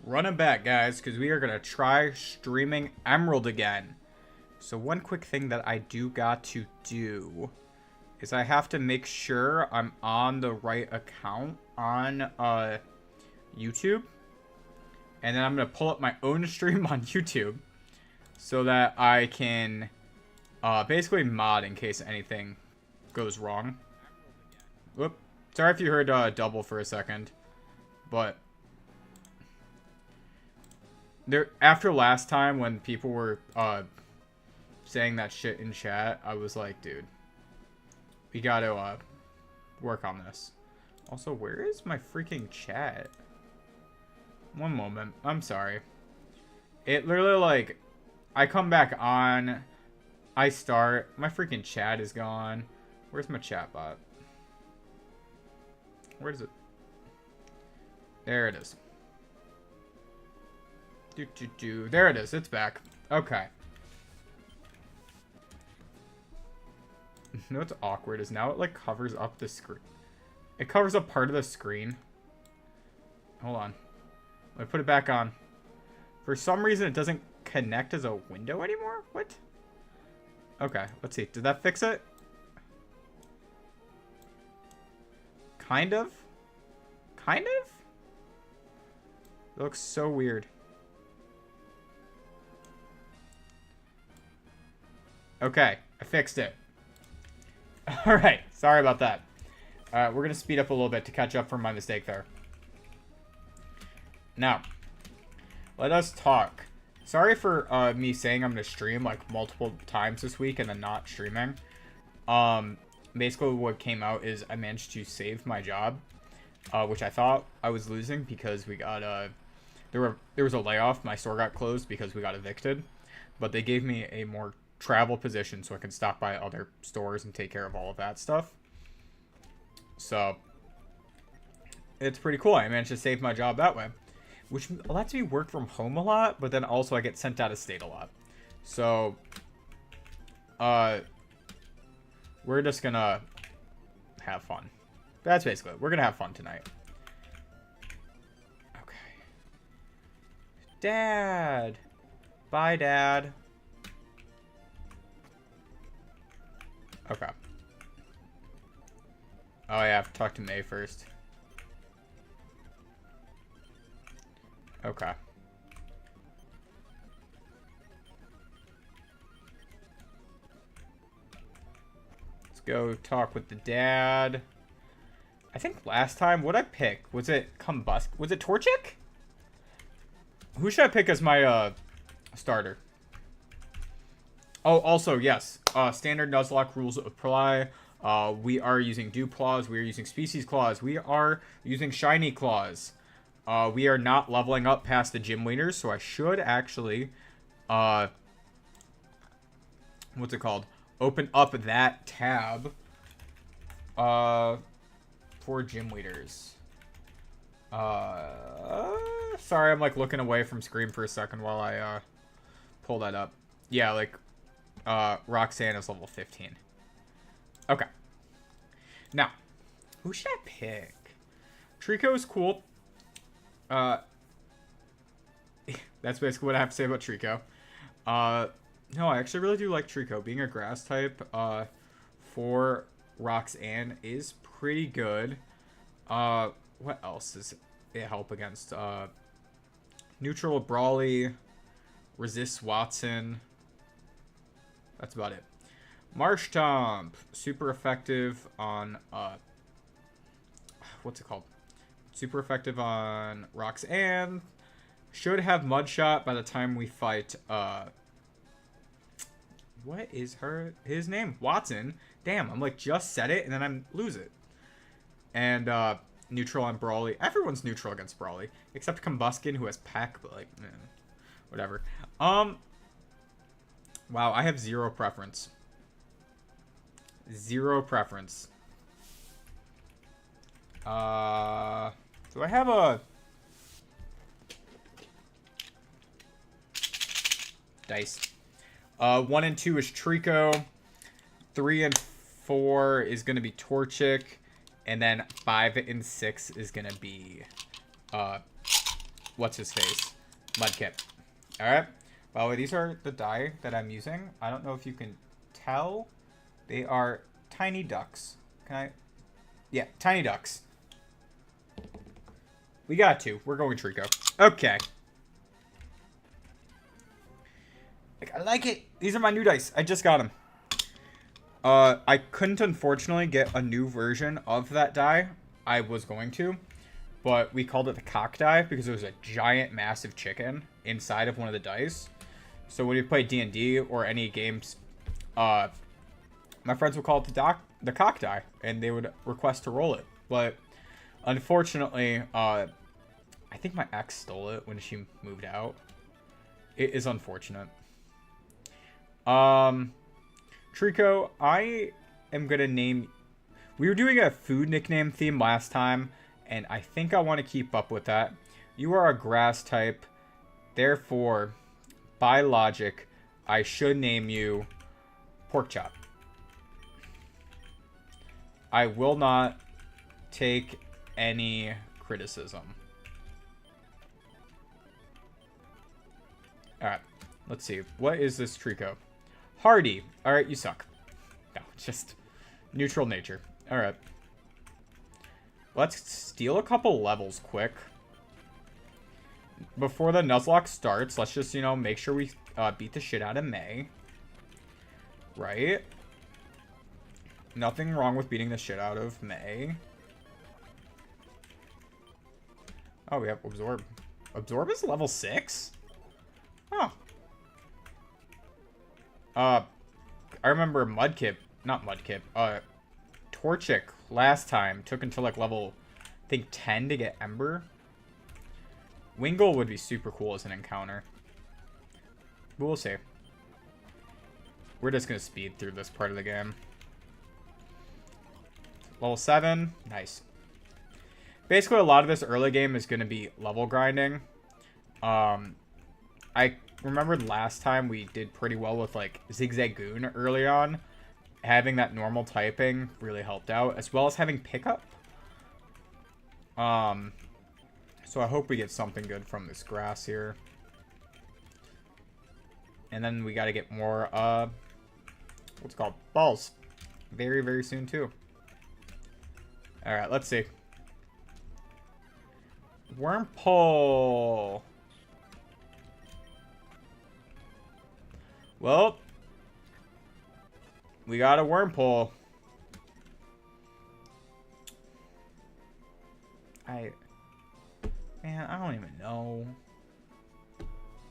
Running back, guys, because we are going to try streaming Emerald again. So one quick thing that I do got to do is I have to make sure I'm on the right account on YouTube. And then I'm going to pull up my own stream on YouTube so that I can basically mod in case anything goes wrong. Whoop. Sorry if you heard double for a second. But there, after last time when people were saying that shit in chat, I was like, dude, we gotta work on this. Also, where is my freaking chat? One moment. I'm sorry. It literally, like, I come back on, I start, my freaking chat is gone. Where's my chat bot? Where is it? There it is. There it is. It's back. Okay. You know what's awkward is now it, like, covers up the screen. It covers up part of the screen. Hold on. Let me put it back on. For some reason, it doesn't connect as a window anymore? What? Okay, let's see. Did that fix it? Kind of? Kind of? It looks so weird. Okay, I fixed it. Alright, sorry about that. Alright, we're going to speed up a little bit to catch up from my mistake there. Now, let us talk. Sorry for me saying I'm going to stream like multiple times this week and then not streaming. Basically what came out is I managed to save my job, which I thought I was losing because we got there was a layoff. My store got closed because we got evicted, but they gave me a more travel position so I can stop by other stores and take care of all of that stuff. So it's pretty cool. I managed to save my job that way, which lets me work from home a lot, but then also I get sent out of state a lot. So we're just gonna have fun. That's basically it. We're gonna have fun tonight. Okay. Dad. Bye, Dad. Okay. Oh, yeah, I have to talk to May first. Okay. Let's go talk with the dad. I think last time, what'd I pick? Was it Was it Torchic? Who should I pick as my starter? Oh, also, yes. Standard Nuzlocke rules apply. We are using Dew Claws. We are using Species Claws. We are using Shiny Claws. We are not leveling up past the gym leaders, so I should actually, what's it called? Open up that tab, for gym leaders. Sorry, I'm, like, looking away from screen for a second while I, pull that up. Yeah, like, Roxanne is level 15. Okay. Now, who should I pick? Trico is cool. That's basically what I have to say about Trico. No, I actually really do like Trico. Being a grass type, for Roxanne is pretty good. What else does it help against? Neutral Brawly, resists Watson. That's about it. Marshtomp, super effective on, what's it called? Super effective on Roxanne. Should have Mudshot by the time we fight, what is his name? Watson. Damn, I'm like, just said it, and then I lose it. And, neutral on Brawly. Everyone's neutral against Brawly. Except Combuskin, who has Peck, but, like, whatever. Wow, I have zero preference. Zero preference. Do I have a dice? 1 and 2 is Trico. 3 and 4 is gonna be Torchic, and then 5 and 6 is gonna be what's his face? Mudkip. Alright. By the way, these are the die that I'm using. I don't know if you can tell. They are tiny ducks. Can I? Yeah, tiny ducks. We got two. We're going Trico. Okay. I like it. These are my new dice. I just got them. I couldn't, unfortunately, get a new version of that die. I was going to. But we called it the cock die because it was a giant, massive chicken inside of one of the dice. So when you play D&D or any games, my friends would call it the cock die. And they would request to roll it. But unfortunately, I think my ex stole it when she moved out. It is unfortunate. Trico, I am going to name... We were doing a food nickname theme last time, and I think I want to keep up with that. You are a grass type. Therefore, by logic, I should name you Pork Chop. I will not take any criticism. Alright, let's see. What is this Trico? Hardy. Alright, you suck. No, just neutral nature. Alright. Let's steal a couple levels quick. Before the Nuzlocke starts, let's just, make sure we beat the shit out of May. Right? Nothing wrong with beating the shit out of May. Oh, we have Absorb. Absorb is level 6? Oh. I remember Mudkip, not Mudkip, Torchic last time took until like level, I think 10 to get Ember. Wingull would be super cool as an encounter. But we'll see. We're just going to speed through this part of the game. Level 7. Nice. Basically, a lot of this early game is going to be level grinding. I remembered last time we did pretty well with like Zigzagoon early on. Having that normal typing really helped out, as well as having pickup. So I hope we get something good from this grass here. And then we got to get more, what's it called? Balls. Very, very soon too. Alright, let's see. Wormpole. Well, we got a Wormpole. Man, I don't even know.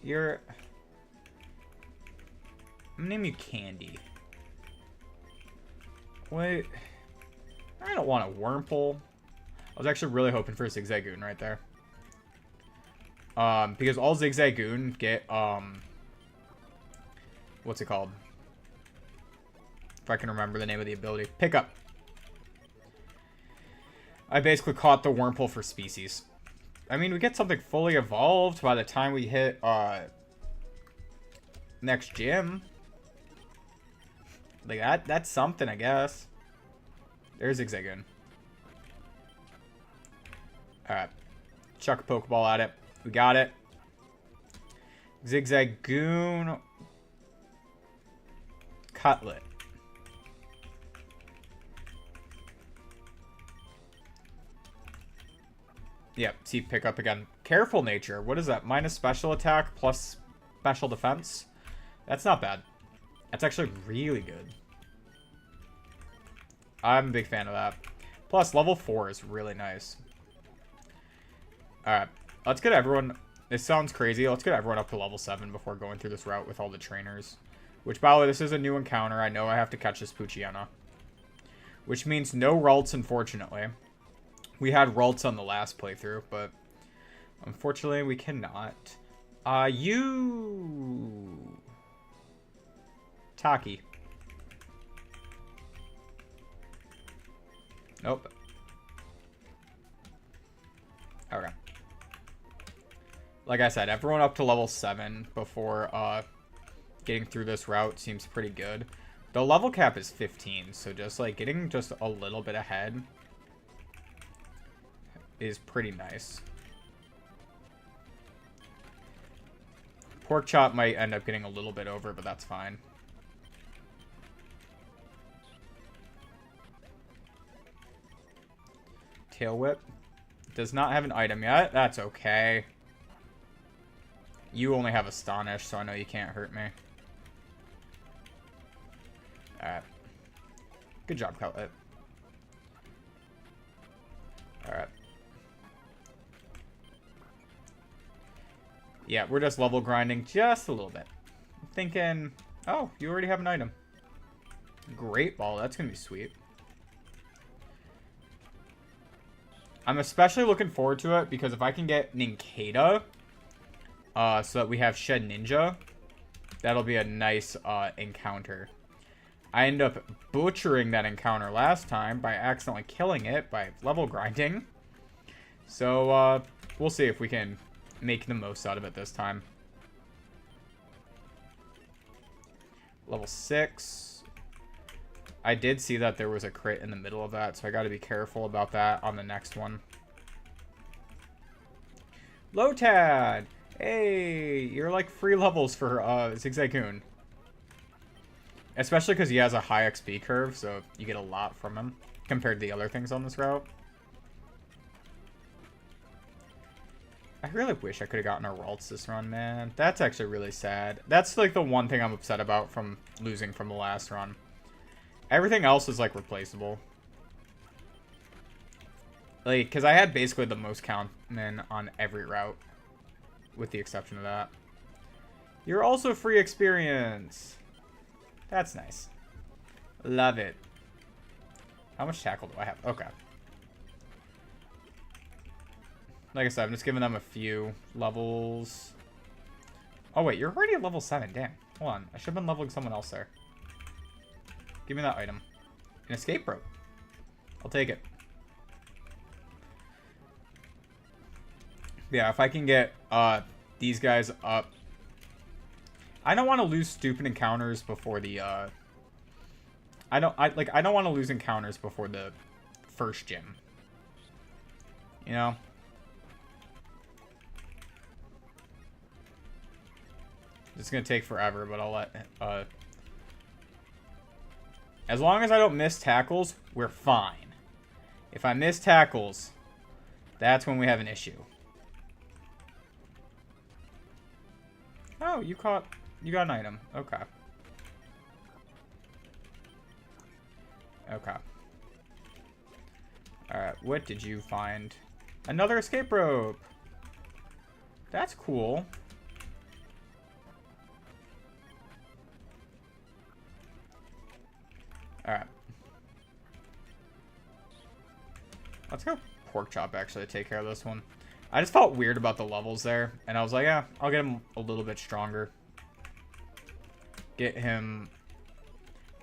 I'm gonna name you Candy. Wait. I don't want a Wormpole. I was actually really hoping for a Zigzagoon right there. Because all Zigzagoon get, what's it called? If I can remember the name of the ability. Pickup. I basically caught the Wormpole for species. I mean, we get something fully evolved by the time we hit, next gym. Like, that's something, I guess. There's Zigzagoon. Alright. Chuck a Pokeball at it. We got it. Zigzagoon. Cutlet. Yep, see, pick up again. Careful nature. What is that? Minus special attack plus special defense? That's not bad. That's actually really good. I'm a big fan of that. Plus, level 4 is really nice. Alright, let's get everyone... This sounds crazy. Let's get everyone up to level 7 before going through this route with all the trainers. Which, by the way, this is a new encounter. I know I have to catch this Poochyena. Which means no Ralts, unfortunately. We had Ralts on the last playthrough, but unfortunately we cannot. Taki. Nope. Okay. Like I said, everyone up to level 7 before getting through this route seems pretty good. The level cap is 15, so just like getting just a little bit ahead is pretty nice. Pork chop might end up getting a little bit over, but that's fine. Tail whip. Does not have an item yet. That's okay. You only have Astonish, so I know you can't hurt me. Alright. Good job, Cutlet. Alright. Yeah, we're just level grinding just a little bit. I'm thinking... Oh, you already have an item. Great ball. That's going to be sweet. I'm especially looking forward to it because if I can get Ninkata, so that we have Shed Ninja, that'll be a nice encounter. I ended up butchering that encounter last time by accidentally killing it by level grinding. So, we'll see if we can make the most out of it this time. Level 6. I did see that there was a crit in the middle of that, so I got to be careful about that on the next one. Lotad! Hey, you're like free levels for Zigzagoon. Especially because he has a high XP curve, so you get a lot from him compared to the other things on this route. I really wish I could have gotten a Ralts this run, man. That's actually really sad. That's like the one thing I'm upset about from losing from the last run. Everything else is, like, replaceable. Like, because I had basically the most countmen on every route. With the exception of that. You're also free experience. That's nice. Love it. How much tackle do I have? Okay. Like I said, I'm just giving them a few levels. Oh, wait. You're already at level 7. Damn. Hold on. I should have been leveling someone else there. Give me that item. An escape rope. I'll take it. Yeah, if I can get these guys up. I don't want to lose stupid encounters before the I don't want to lose encounters before the first gym. You know? It's gonna take forever, but I'll let as long as I don't miss tackles, we're fine. If I miss tackles, that's when we have an issue. Oh, you got an item. Okay. Okay. Alright, what did you find? Another escape rope. That's cool. Alright. Let's go pork chop actually to take care of this one. I just felt weird about the levels there. And I was like, yeah, I'll get him a little bit stronger. Get him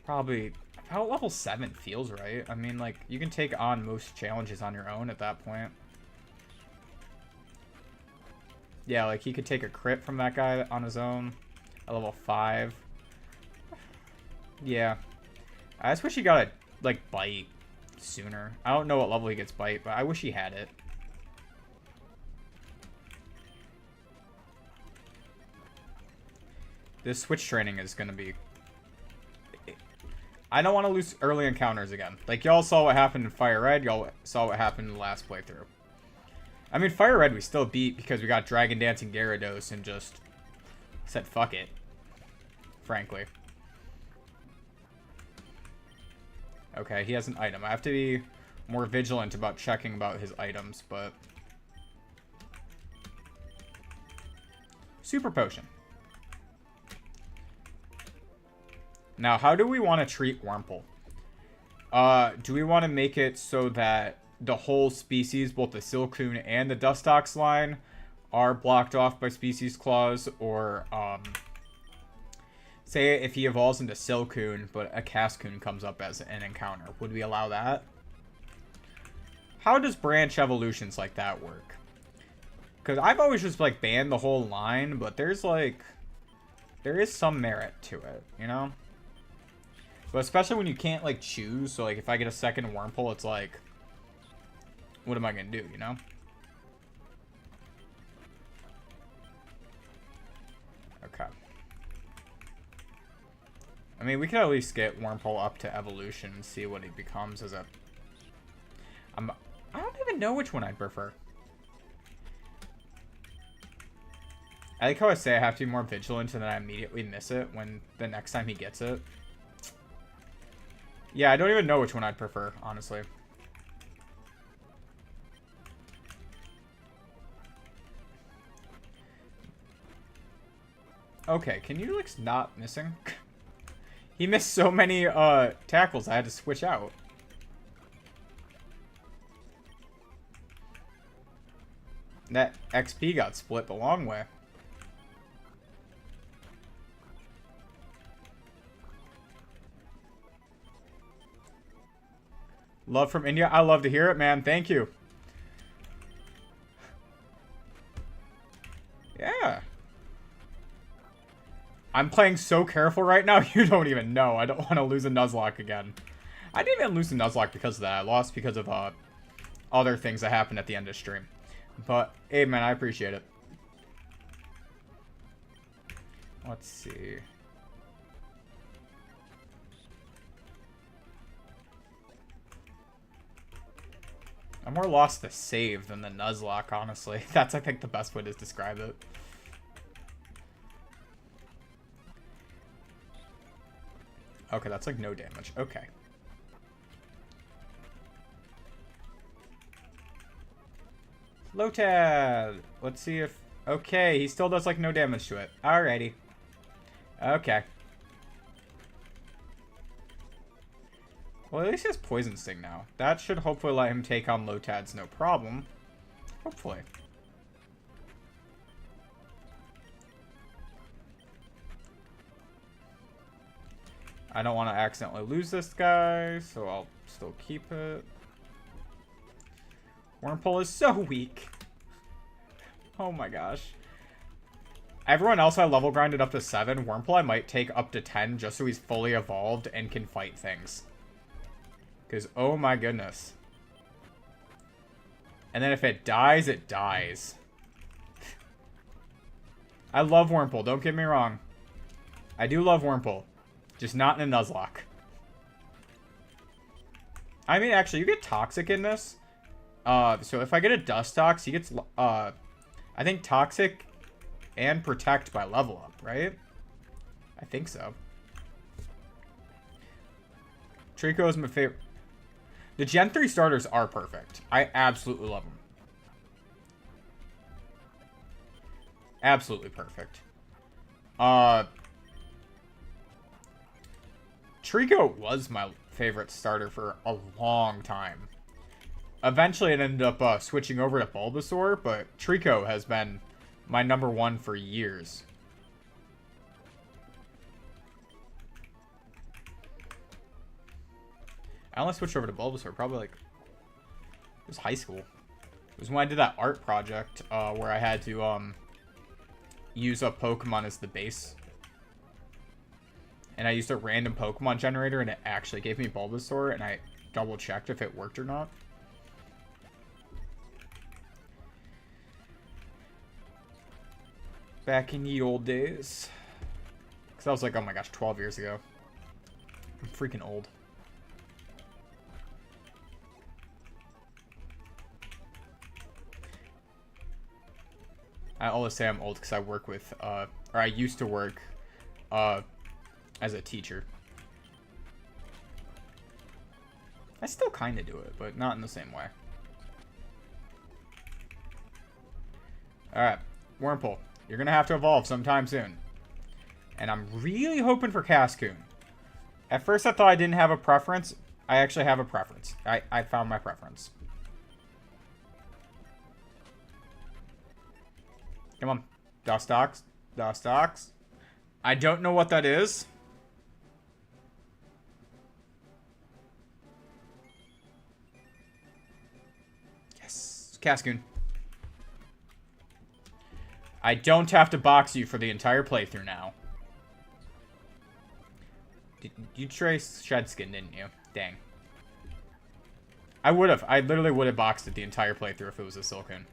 probably about level 7 feels right. I mean, like, you can take on most challenges on your own at that point. Yeah, like, he could take a crit from that guy on his own at level 5. Yeah. I just wish he got a, like, bite sooner. I don't know what level he gets bite, but I wish he had it. This switch training is going to be... I don't want to lose early encounters again. Like, y'all saw what happened in Fire Red. Y'all saw what happened in the last playthrough. I mean, Fire Red we still beat because we got Dragon Dancing Gyarados and just said fuck it. Frankly. Okay, he has an item. I have to be more vigilant about checking about his items, but... Super Potion. Now, how do we want to treat Wurmple? Do we want to make it so that the whole species, both the Silcoon and the Dustox line, are blocked off by species clause? Or, say if he evolves into Silcoon, but a Cascoon comes up as an encounter. Would we allow that? How does branch evolutions like that work? Because I've always just, like, banned the whole line, but there's, like... There is some merit to it, you know? But especially when you can't, like, choose. So, like, if I get a second Wurmple, it's like... What am I going to do, you know? I mean, we can at least get Wormpole up to evolution and see what he becomes as a... I don't even know which one I'd prefer. I like how I say I have to be more vigilant and then I immediately miss it when the next time he gets it. Yeah, I don't even know which one I'd prefer, honestly. Okay, can you, like, stop missing? He missed so many, tackles I had to switch out. That XP got split the long way. Love from India. I love to hear it, man. Thank you. Yeah. I'm playing so careful right now, you don't even know. I don't want to lose a Nuzlocke again. I didn't even lose a Nuzlocke because of that. I lost because of other things that happened at the end of stream. But, hey, man, I appreciate it. Let's see. I'm more lost to save than the Nuzlocke, honestly. That's, I think, the best way to describe it. Okay, that's like no damage. Okay. Lotad! Let's see if... Okay, he still does like no damage to it. Alrighty. Okay. Well, at least he has Poison Sting now. That should hopefully let him take on Lotads no problem. Hopefully. I don't want to accidentally lose this guy, so I'll still keep it. Wormpole is so weak. Oh my gosh. Everyone else I level grinded up to 7. Wormpole I might take up to 10 just so he's fully evolved and can fight things. Because, oh my goodness. And then if it dies, it dies. I love Wormpole, don't get me wrong. I do love Wormpole. Just not in a Nuzlocke. I mean, actually, you get Toxic in this. So if I get a Dustox, he gets, I think Toxic and Protect by level up, right? I think so. Trico is my favorite. The Gen 3 starters are perfect. I absolutely love them. Absolutely perfect. Trico was my favorite starter for a long time. Eventually, it ended up switching over to Bulbasaur, but Trico has been my #1 for years. I only switched over to Bulbasaur probably like... It was high school. It was when I did that art project where I had to use a Pokemon as the base. And I used a random Pokemon generator and it actually gave me Bulbasaur and I double checked if it worked or not. Back in the old days. Because that was like, oh my gosh, 12 years ago. I'm freaking old. I always say I'm old because I work with, or I used to work as a teacher. I still kind of do it, but not in the same way. Alright, Wormpole. You're going to have to evolve sometime soon. And I'm really hoping for Cascoon. At first I thought I didn't have a preference. I actually have a preference. I found my preference. Come on. Dustox. Dustox. I don't know what that is. Yes. Cascoon. I don't have to box you for the entire playthrough now. You traced Shedskin, didn't you? Dang. I would have. I literally would have boxed it the entire playthrough if it was a Silcoon.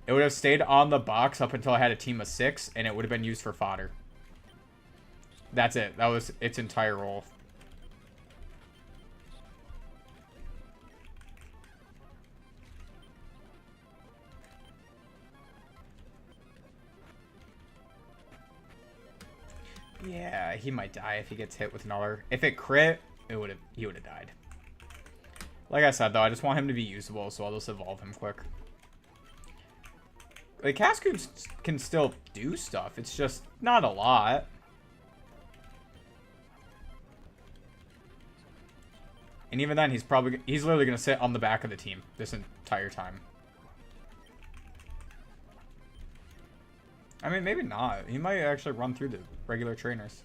It would have stayed on the box up until I had a team of 6, and it would have been used for fodder. That's it. That was its entire role. Yeah, he might die if he gets hit with another. If it crit, he would have died. Like I said, though, I just want him to be usable, so I'll just evolve him quick. Like, Cascoon can still do stuff. It's just not a lot. And even then, he's literally going to sit on the back of the team this entire time. I mean, maybe not. He might actually run through the regular trainers.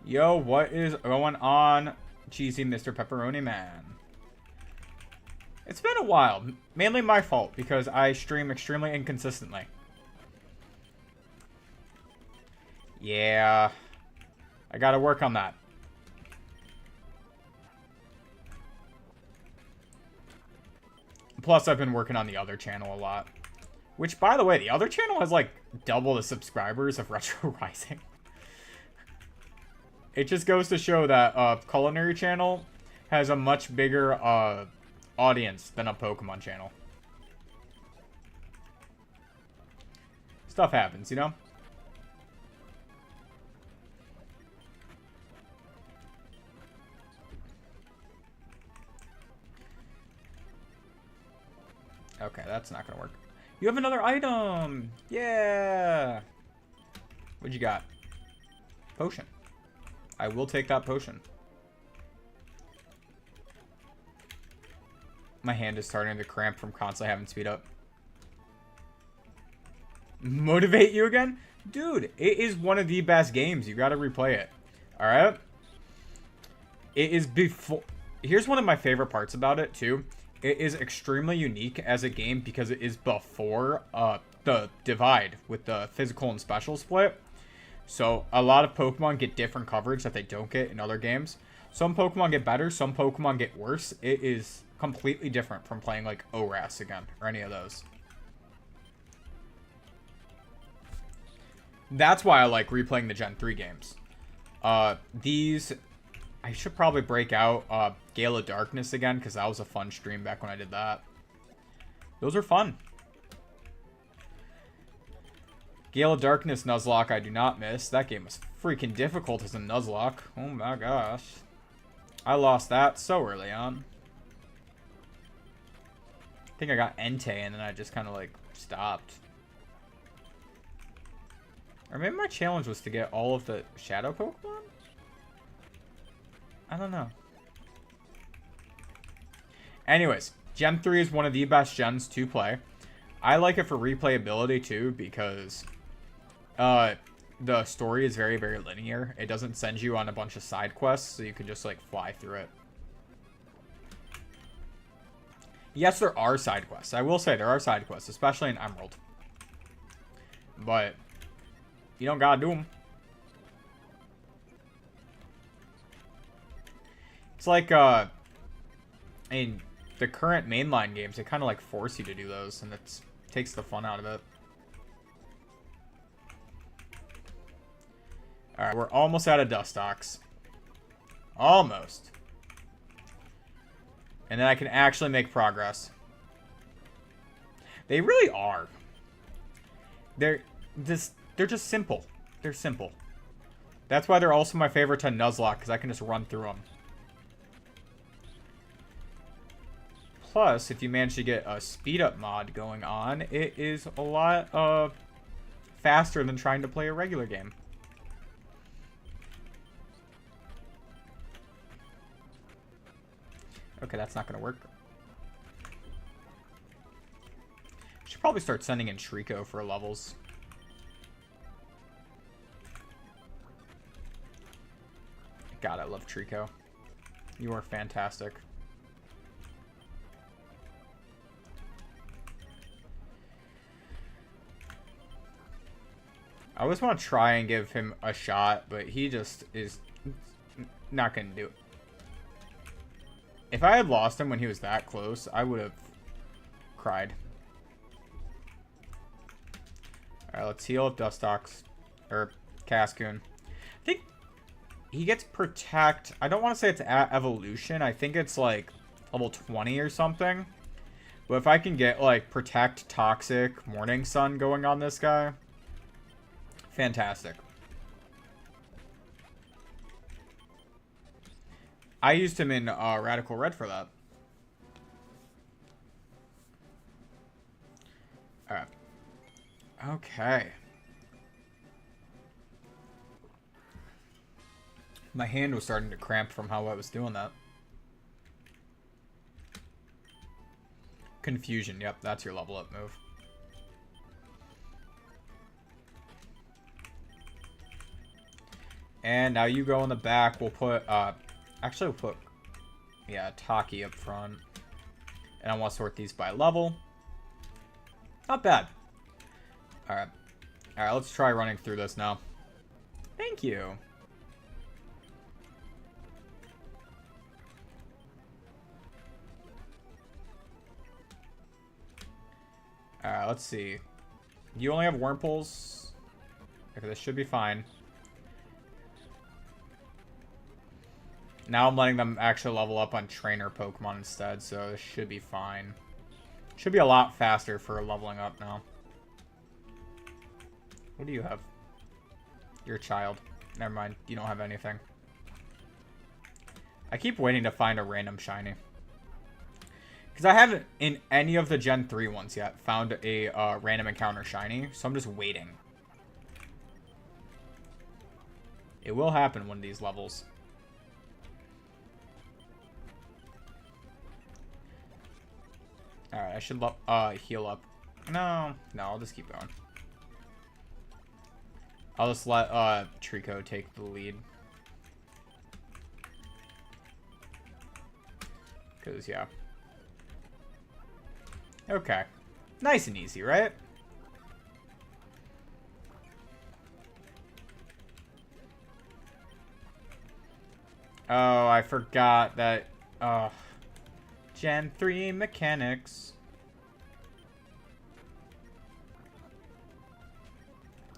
Yo, what is going on, cheesy Mr. Pepperoni Man? It's been a while. Mainly my fault, because I stream extremely inconsistently. Yeah. I gotta work on that. Plus, I've been working on the other channel a lot. Which, by the way, the other channel has, like, double the subscribers of Retro Rising. It just goes to show that Culinary channel has a much bigger audience than a Pokemon channel. Stuff happens, you know? Okay, that's not gonna work. You have another item! Yeah! What'd you got? Potion. I will take that potion. My hand is starting to cramp from constantly having speed up. Motivate you again? Dude, it is one of the best games. You gotta replay it. Alright? It is before... Here's one of my favorite parts about it, too. It is extremely unique as a game because it is before the divide with the physical and special split. So a lot of Pokemon get different coverage that they don't get in other games. Some Pokemon get better, some Pokemon get worse. It is completely different from playing like ORAS again, or any of those. That's why I like replaying the Gen 3 games. These... I should probably break out Gale of Darkness again, because that was a fun stream back when I did that. Those are fun. Gale of Darkness Nuzlocke I do not miss. That game was freaking difficult as a Nuzlocke. Oh my gosh. I lost that so early on. I think I got Entei and then I just kind of like stopped. Or maybe my challenge was to get all of the Shadow Pokemon? I don't know. Anyways, Gen 3 is one of the best gens to play. I like it for replayability too because the story is very, very linear. It doesn't send you on a bunch of side quests, so you can just like fly through it. Yes, there are side quests. I will say there are side quests, especially in Emerald. But you don't gotta do them. It's like, in the current mainline games, they kind of like force you to do those, and it takes the fun out of it. Alright, we're almost out of Dustox. Almost. And then I can actually make progress. They really are. They're just simple. They're simple. That's why they're also my favorite to Nuzlocke, because I can just run through them. Plus, if you manage to get a speed up mod going on, it is a lot faster than trying to play a regular game. Okay, that's not going to work. Should probably start sending in Trico for levels. God, I love Trico. You are fantastic. I always want to try and give him a shot, but he just is not going to do it. If I had lost him when he was that close, I would have cried. Alright, let's heal up Dustox. Or Cascoon. I think he gets Protect. I don't want to say it's at Evolution. I think it's like level 20 or something. But if I can get like Protect, Toxic, Morning Sun going on this guy, fantastic. I used him in Radical Red for that. Alright. Okay. My hand was starting to cramp from how I was doing that. Confusion. Yep, that's your level up move. And now you go in the back. We'll put, actually we'll put, yeah, Taki up front. And I want to sort these by level. Not bad. Alright. Alright, let's try running through this now. Thank you. Alright, let's see. You only have Wurmples. Okay, this should be fine. Now I'm letting them actually level up on trainer Pokemon instead, so this should be fine. Should be a lot faster for leveling up now. What do you have? You're a child. Never mind, you don't have anything. I keep waiting to find a random shiny. Because I haven't, in any of the Gen 3 ones yet, found a random encounter shiny, so I'm just waiting. It will happen one of these levels. Alright, I should heal up. No, I'll just keep going. I'll just let Trico take the lead. Because, yeah. Okay. Nice and easy, right? Oh, I forgot that... Gen 3 mechanics.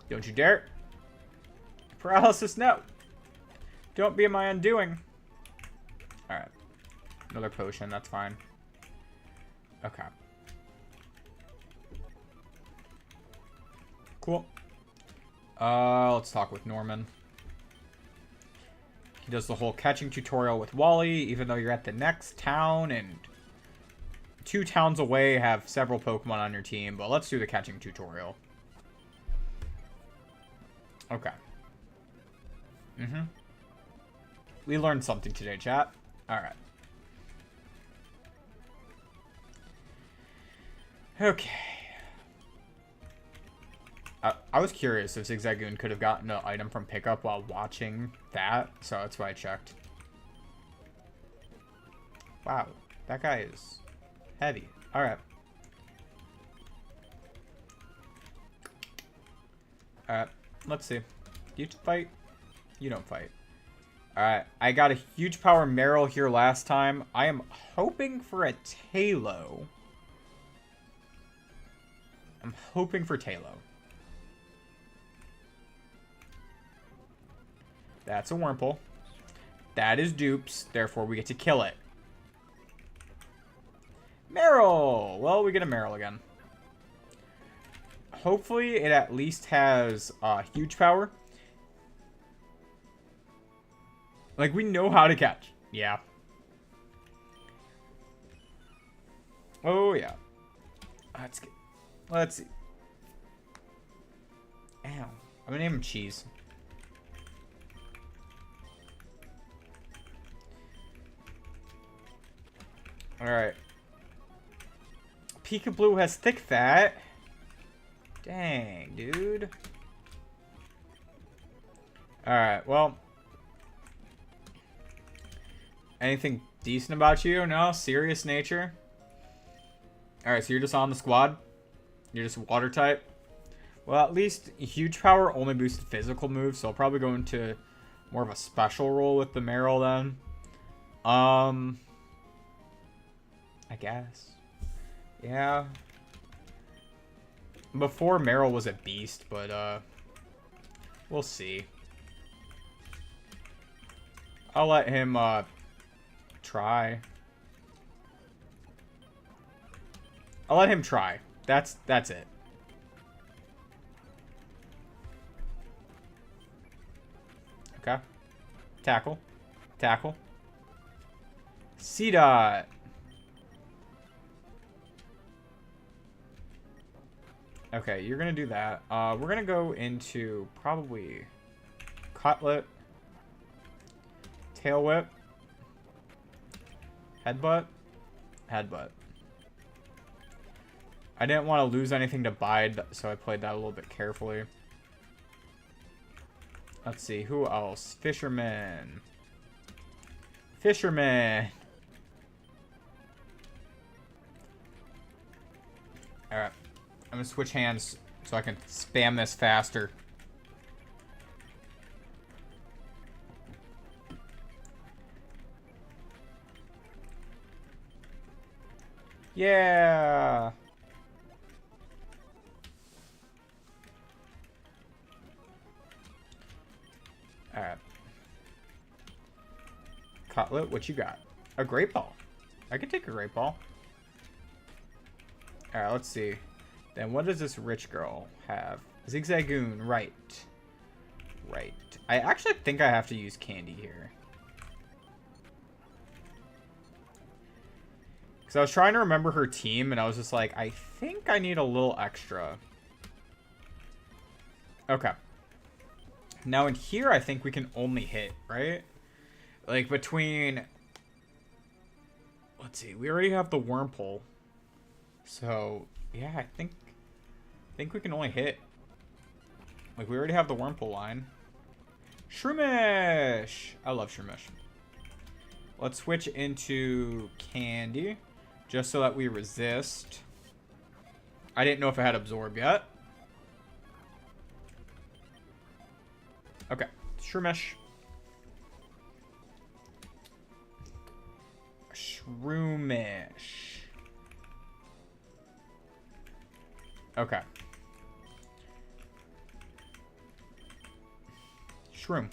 Don't you dare. Paralysis, no. Don't be my undoing. Alright. Another potion, that's fine. Okay. Cool. Let's talk with Norman. He does the whole catching tutorial with Wally, even though you're at the next town and 2 towns away have several Pokemon on your team, but let's do the catching tutorial. Okay. We learned something today, chat. Alright. Okay. I was curious if Zigzagoon could have gotten an item from pickup while watching that, so that's why I checked. Wow, that guy is heavy. Alright. Alright, let's see. Do you fight? You don't fight. Alright, I got a huge power Meryl here last time. I am hoping for a Talo. I'm hoping for Talo. That's a Wurmple. That is dupes, therefore we get to kill it. Meryl! Well, we get a Meryl again. Hopefully it at least has huge power. Like, we know how to catch. Yeah. Oh, yeah. Let's see. Ow. I'm gonna name him Cheese. Alright. Peekaboo has thick fat. Dang, dude. Alright, well. Anything decent about you? No? Serious nature? Alright, so you're just on the squad? You're just water type? Well, at least huge power only boosts physical moves, so I'll probably go into more of a special role with the Meryl then. I guess. Yeah. Before Meryl was a beast, but we'll see. I'll let him, try. I'll let him try. That's it. Okay. Tackle. Tackle. C-Dot. Okay, you're gonna do that. We're gonna go into probably Cutlet, Tail Whip, Headbutt, Headbutt. I didn't want to lose anything to Bide, so I played that a little bit carefully. Let's see, who else? Fisherman. Fisherman. Alright. I'm gonna switch hands so I can spam this faster. Yeah. Alright. Cutlet, what you got? A great ball. I can take a great ball. Alright, let's see. Then what does this rich girl have? Zigzagoon, right. Right. I actually think I have to use candy here. Because I was trying to remember her team, and I was just like, I think I need a little extra. Okay. Now in here, I think we can only hit, right? Like between... Let's see, we already have the Wormpole. So, yeah, I think we can only hit. Like, we already have the Wormpole line. Shroomish! I love Shroomish. Let's switch into Candy. Just so that we resist. I didn't know if I had Absorb yet. Okay. Shroomish. Shroomish. Okay. Shroom.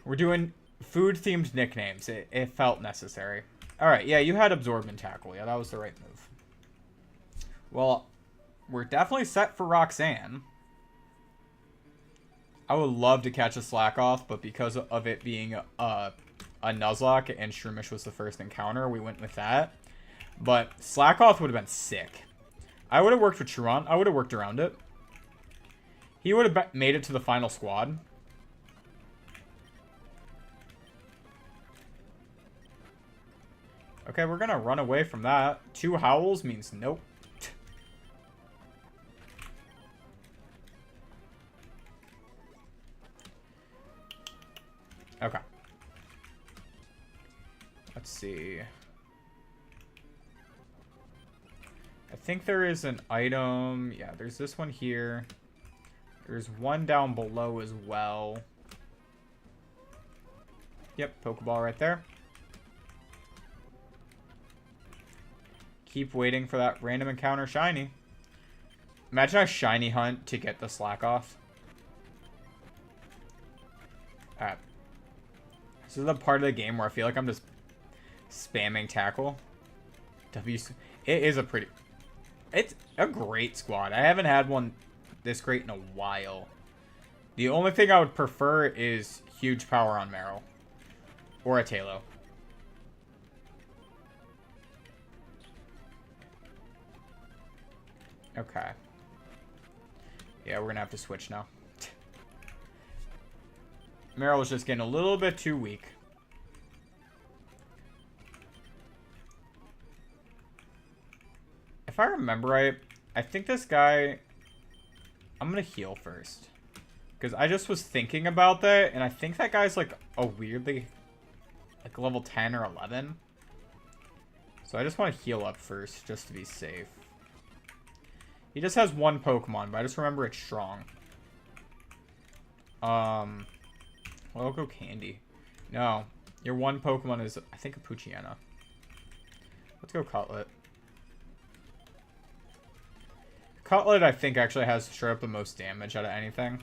We're doing food-themed nicknames. It felt necessary. Alright, yeah, you had Absorb and Tackle. Yeah, that was the right move. Well, we're definitely set for Roxanne. I would love to catch a Slack Off, but because of it being a Nuzlocke and Shroomish was the first encounter, we went with that. But Slack Off would have been sick. I would have worked with Chiron. I would have worked around it. He would have made it to the final squad. Okay, we're gonna run away from that. 2 howls means nope. Okay. Let's see. I think there is an item. Yeah, there's this one here. There's one down below as well. Yep, Pokeball right there. Keep waiting for that random encounter shiny. Imagine a shiny hunt to get the Slack Off. Alright. This is the part of the game where I feel like I'm just spamming Tackle. It is a pretty... It's a great squad. I haven't had one this great in a while. The only thing I would prefer is huge power on Meryl. Or a Talo. Okay. Yeah, we're gonna have to switch now. Meryl was just getting a little bit too weak. If I remember right, I think this guy... I'm gonna heal first. Because I just was thinking about that, and I think that guy's like a weirdly... like level 10 or 11. So I just want to heal up first, just to be safe. He just has one Pokemon, but I just remember it's strong. Well, I'll go Candy. No. Your one Pokemon is, I think, a Poochyena. Let's go Cutlet. Cutlet, I think, actually has straight up the most damage out of anything.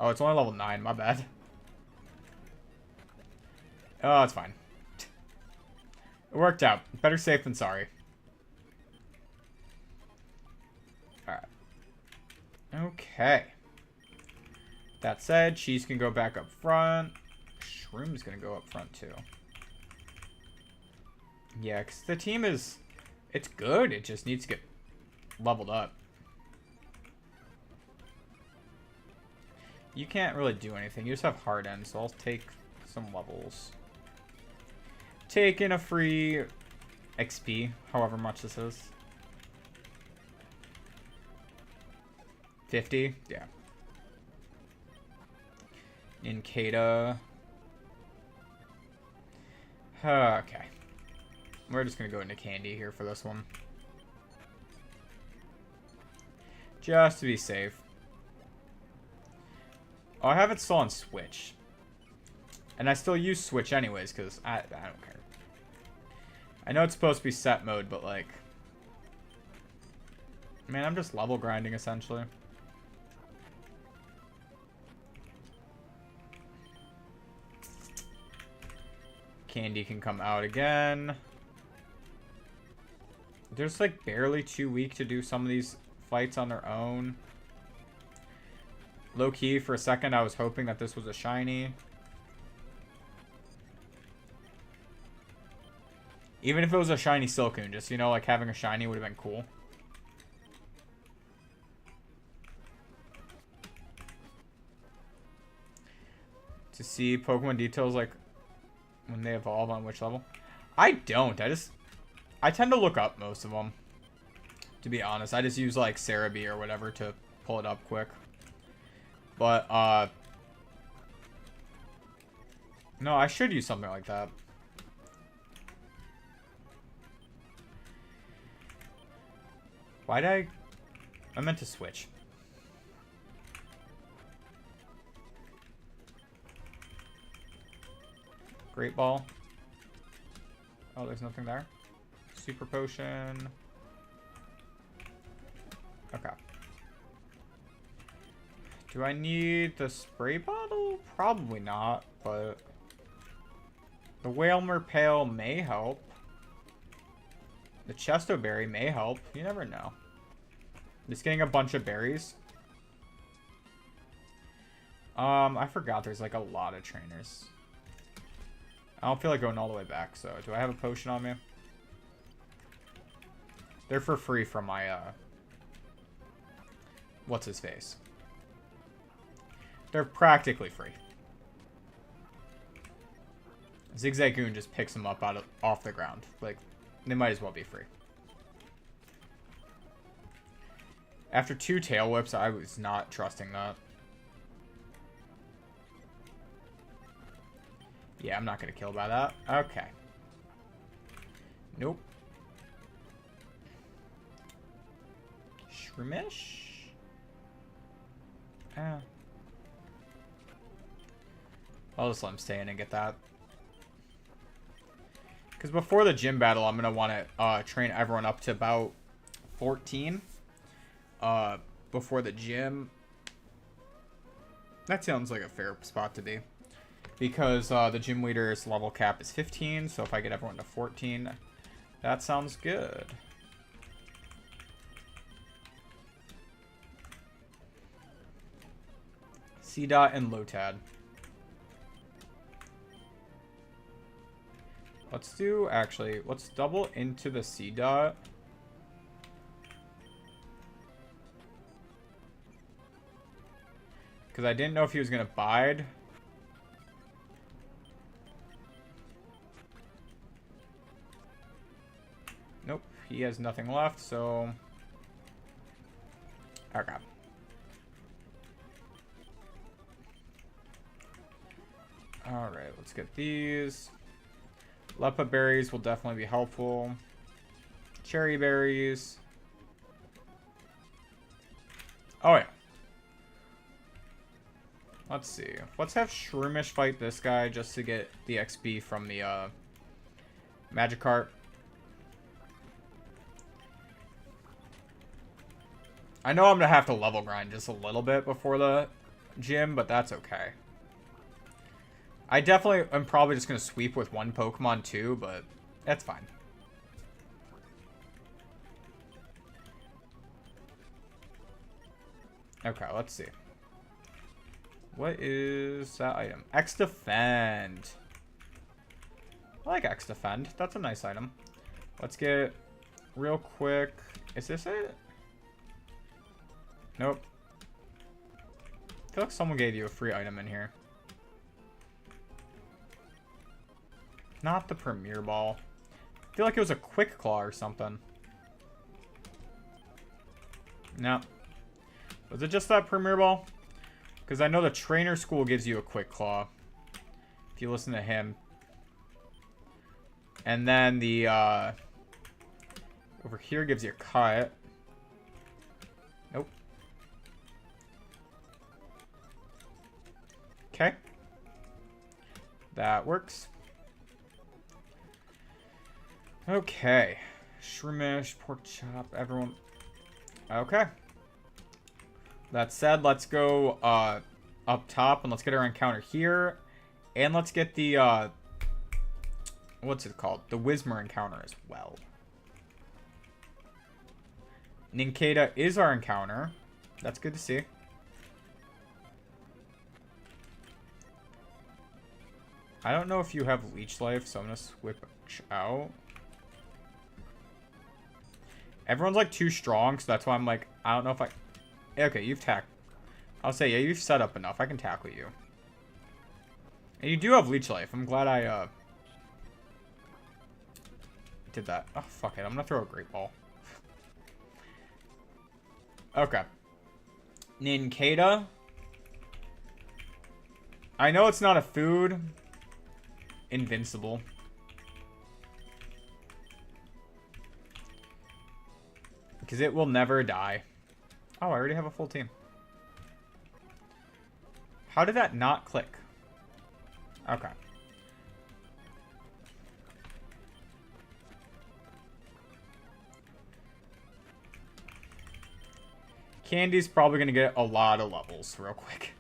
Oh, it's only level 9. My bad. Oh, it's fine. It worked out. Better safe than sorry. Alright. Okay. That said, Cheese can go back up front. Shroom's gonna go up front too. Yeah, because the team is... It's good. It just needs to get leveled up. You can't really do anything. You just have hard end, so I'll take some levels. Taking a free XP, however much this is. 50? Yeah. Inkata. Okay. We're just going to go into Candy here for this one. Just to be safe. Oh, I have it still on Switch. And I still use Switch anyways, because I don't care. I know it's supposed to be set mode, but like... Man, I'm just level grinding, essentially. Candy can come out again. There's like barely too weak to do some of these fights on their own. Low key, for a second, I was hoping that this was a shiny. Even if it was a shiny Silcoon, just, you know, like having a shiny would have been cool. To see Pokemon details, like, when they evolve on which level. I don't. I tend to look up most of them. To be honest, I just use, like, Cerebi or whatever to pull it up quick. But, no, I should use something like that. Why did I meant to switch. Great Ball. Oh, there's nothing there. Super Potion. Okay. Do I need the spray bottle? Probably not, but the Whalmer Pail may help. The Chesto Berry may help. You never know. Just getting a bunch of berries. I forgot there's like a lot of trainers. I don't feel like going all the way back, so do I have a potion on me? They're for free from my, what's his face? They're practically free. Zigzagoon just picks them up off the ground. Like, they might as well be free. After 2 tail whips, I was not trusting that. Yeah, I'm not going to kill by that. Okay. Nope. Shroomish? I'll just let him stay in and get that. Because before the gym battle, I'm going to want to train everyone up to about 14. Before the gym. That sounds like a fair spot to be. Because the gym leader's level cap is 15, so if I get everyone to 14, that sounds good. C-Dot and Lotad. Let's do, actually, let's double into the C-Dot. Because I didn't know if he was going to bide. Nope, he has nothing left, so... Okay. Alright, let's get these. Lepa berries will definitely be helpful. Cherry berries. Oh, yeah. Let's see. Let's have Shroomish fight this guy just to get the XP from the Magikarp. I know I'm going to have to level grind just a little bit before the gym, but that's okay. I definitely am probably just going to sweep with one Pokemon too, but that's fine. Okay, let's see. What is that item? X-Defend. I like X-Defend. That's a nice item. Let's get real quick. Is this it? Nope. I feel like someone gave you a free item in here. Not the Premier Ball. I feel like it was a Quick Claw or something. No. Was it just that Premier Ball? Because I know the Trainer School gives you a Quick Claw. If you listen to him. And then the, over here gives you a Cut. Nope. Okay. That works. Okay. Shroomish, Pork Chop, everyone. Okay. That said, let's go up top and let's get our encounter here. And let's get the, what's it called? The Whismur encounter as well. Nincada is our encounter. That's good to see. I don't know if you have Leech Life, so I'm going to switch out. Everyone's like too strong, so that's why I'm like, I don't know if I... Okay, you've tackled. I'll say, yeah, you've set up enough. I can tackle you. And you do have Leech Life. I'm glad I, did that. Oh, fuck it. I'm gonna throw a Great Ball. Okay. Nincada. I know it's not a food. Invincible. Because it will never die. Oh, I already have a full team. How did that not click? Okay. Candy's probably going to get a lot of levels real quick.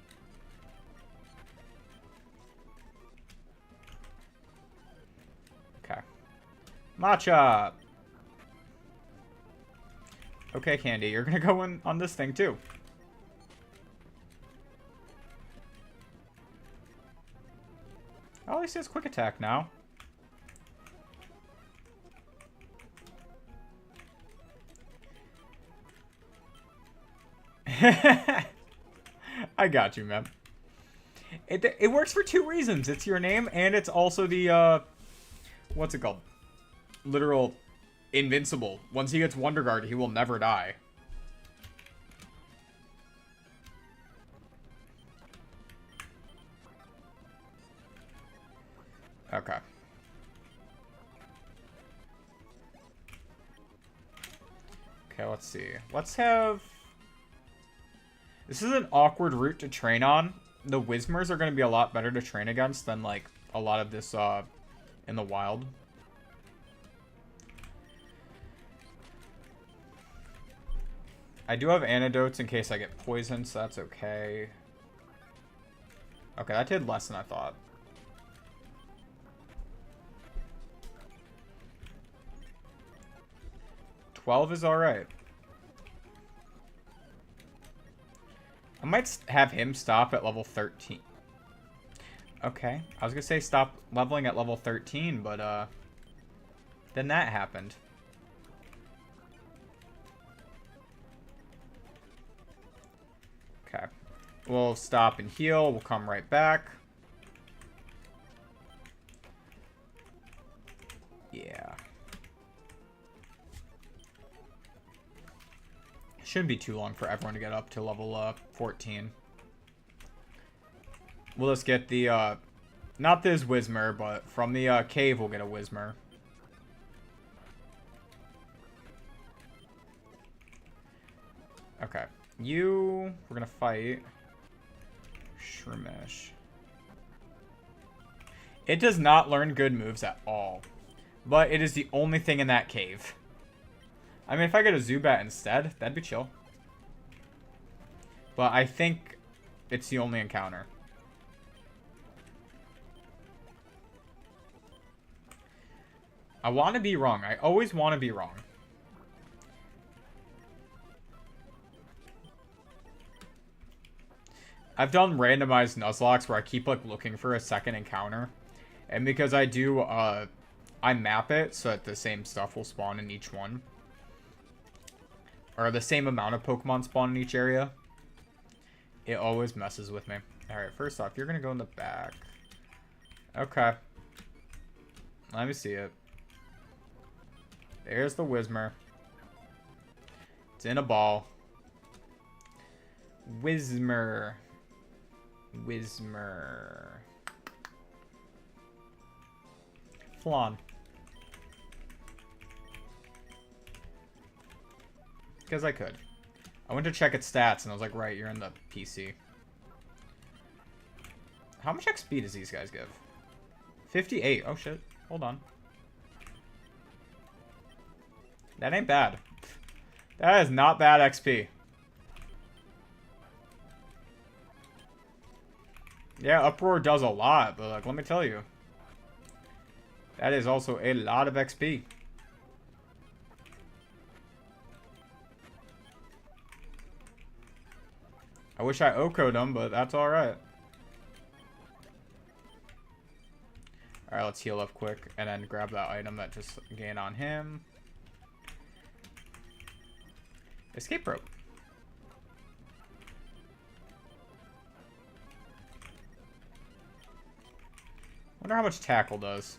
Okay. Matcha! Okay, Candy, you're gonna go in on this thing too. Oh, at least he has quick attack now. I got you, man. It works for two reasons. It's your name, and it's also the, what's it called? Literal... Invincible. Once he gets Wonder Guard, he will never die. Okay. Okay, let's see. Let's have... This is an awkward route to train on. The Whismurs are going to be a lot better to train against than, like, a lot of this, in the wild. I do have antidotes in case I get poisoned, so that's okay. Okay, that did less than I thought. $12 is alright. I might have him stop at level 13. Okay, I was gonna say stop leveling at level 13, but then that happened. Okay. We'll stop and heal. We'll come right back. Yeah. Shouldn't be too long for everyone to get up to level 14. We'll just get the, not this Whismur, but from the cave we'll get a Whismur. Okay. We're gonna fight Shroomish. It does not learn good moves at all. But it is the only thing in that cave. I mean, if I get a Zubat instead, that'd be chill. But I think it's the only encounter. I want to be wrong. I always want to be wrong. I've done randomized Nuzlocks where I keep like looking for a second encounter. And because I do, I map it so that the same stuff will spawn in each one. Or the same amount of Pokemon spawn in each area. It always messes with me. Alright, first off, you're going to go in the back. Okay. Let me see it. There's the Whismer. It's in a ball. Whismer. Whismer. Flan. Because I could. I went to check its stats and I was like, right, you're in the PC. How much XP does these guys give? 58. Oh shit. Hold on. That ain't bad. That is not bad XP. Yeah, Uproar does a lot, but like, let me tell you. That is also a lot of XP. I wish I OHKO'd him, but that's alright. Alright, let's heal up quick and then grab that item that just gained on him. Escape rope. Wonder how much tackle does.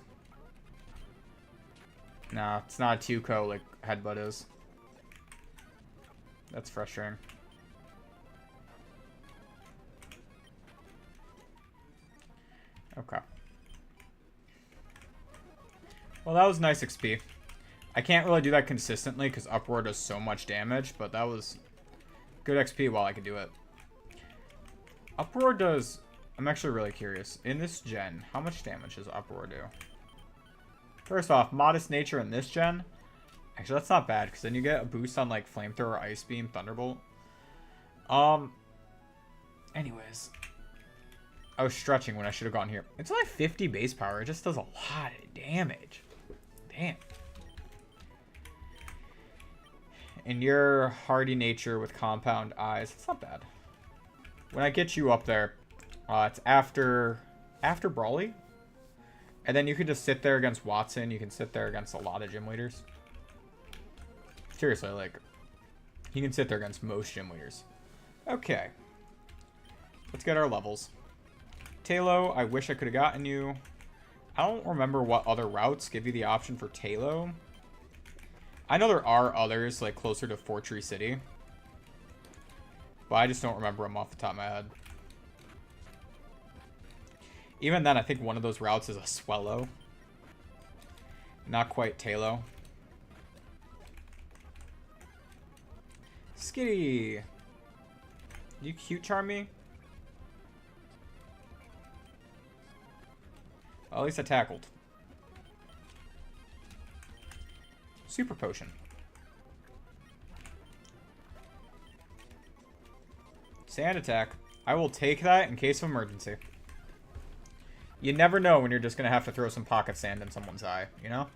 Nah, it's not a 2-co like headbutt is. That's frustrating. Okay. Well, that was nice XP. I can't really do that consistently because Uproar does so much damage, but that was good XP while I could do it. Uproar does... I'm actually really curious. In this gen, how much damage does Uproar do? First off, modest nature in this gen. Actually, that's not bad because then you get a boost on like Flamethrower, Ice Beam, Thunderbolt. Anyways. I was stretching when I should have gone here. It's only 50 base power. It just does a lot of damage. Damn. And your hardy nature with compound eyes. It's not bad. When I get you up there, it's after Brawly. And then you can just sit there against Watson. You can sit there against a lot of gym leaders. Seriously, like, you can sit there against most gym leaders. Okay. Let's get our levels. Talo, I wish I could have gotten you. I don't remember what other routes give you the option for Talo. I know there are others, like, closer to Fortree City. But I just don't remember them off the top of my head. Even then, I think one of those routes is a Swellow. Not quite Talo. Skitty! You cute charm me? Well, at least I tackled. Super Potion. Sand attack. I will take that in case of emergency. You never know when you're just going to have to throw some pocket sand in someone's eye, you know?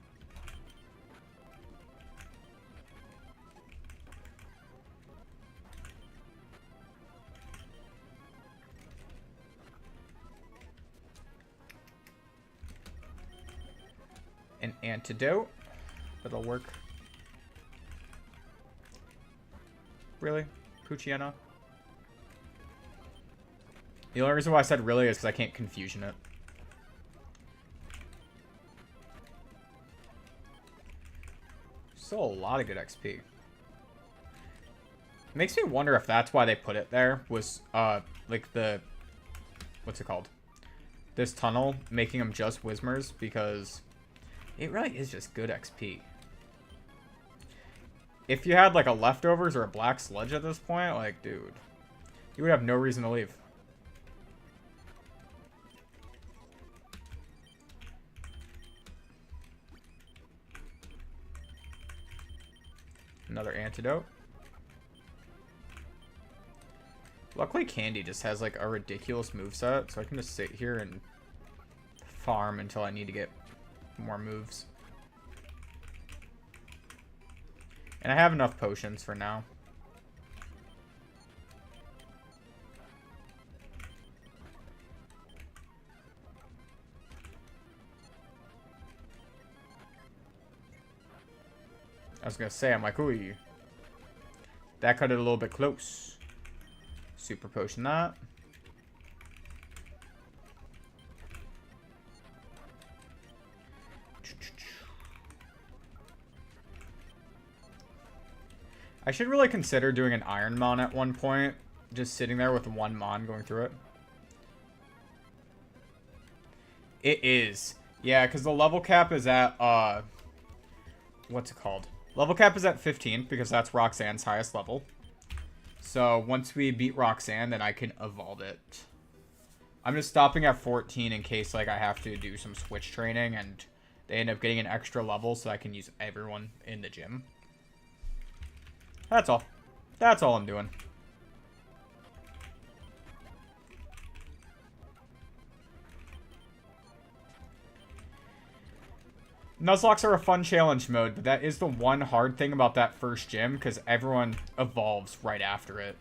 An antidote. That'll work. Really? Puchiana? The only reason why I said really is because I can't confusion it. Still a lot of good XP. It makes me wonder if that's why they put it there. Was, like the... What's it called? This tunnel, making them just Whismers, because... It really is just good XP. If you had like a leftovers or a black sludge at this point, like, dude, you would have no reason to leave. Another antidote. Luckily, Candy just has like a ridiculous moveset, so I can just sit here and farm until I need to get more moves. And I have enough potions for now. I was gonna say, I'm like, ooh, that cut it a little bit close. Super potion that. I should really consider doing an Iron Mon at one point. Just sitting there with one Mon going through it. It is. Yeah, because the level cap is at, what's it called? Level cap is at 15, because that's Roxanne's highest level. So, once we beat Roxanne, then I can evolve it. I'm just stopping at 14 in case, like, I have to do some switch training, and they end up getting an extra level so I can use everyone in the gym. That's all. That's all I'm doing. Nuzlocks are a fun challenge mode, but that is the one hard thing about that first gym, because everyone evolves right after it.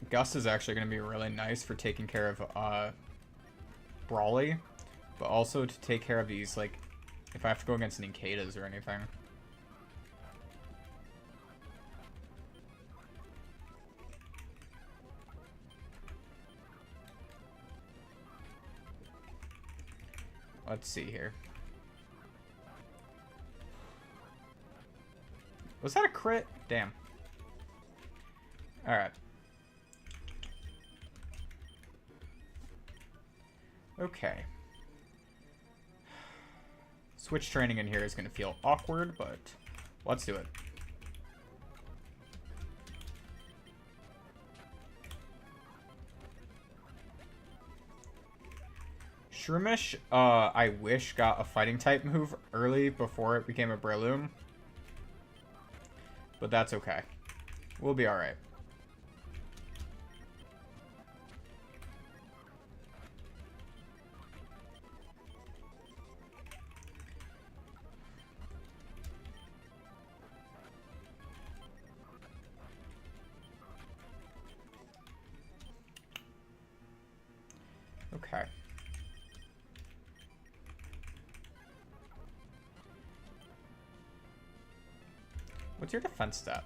Gus is actually going to be really nice for taking care of Brawly, but also to take care of these, like, if I have to go against Ninkadas or anything. Let's see here. Was that a crit? Damn. Alright. Okay. Switch training in here is going to feel awkward, but let's do it. Shroomish, I wish got a fighting type move early before it became a Breloom. But that's okay. We'll be alright. Okay. What's your defense stat?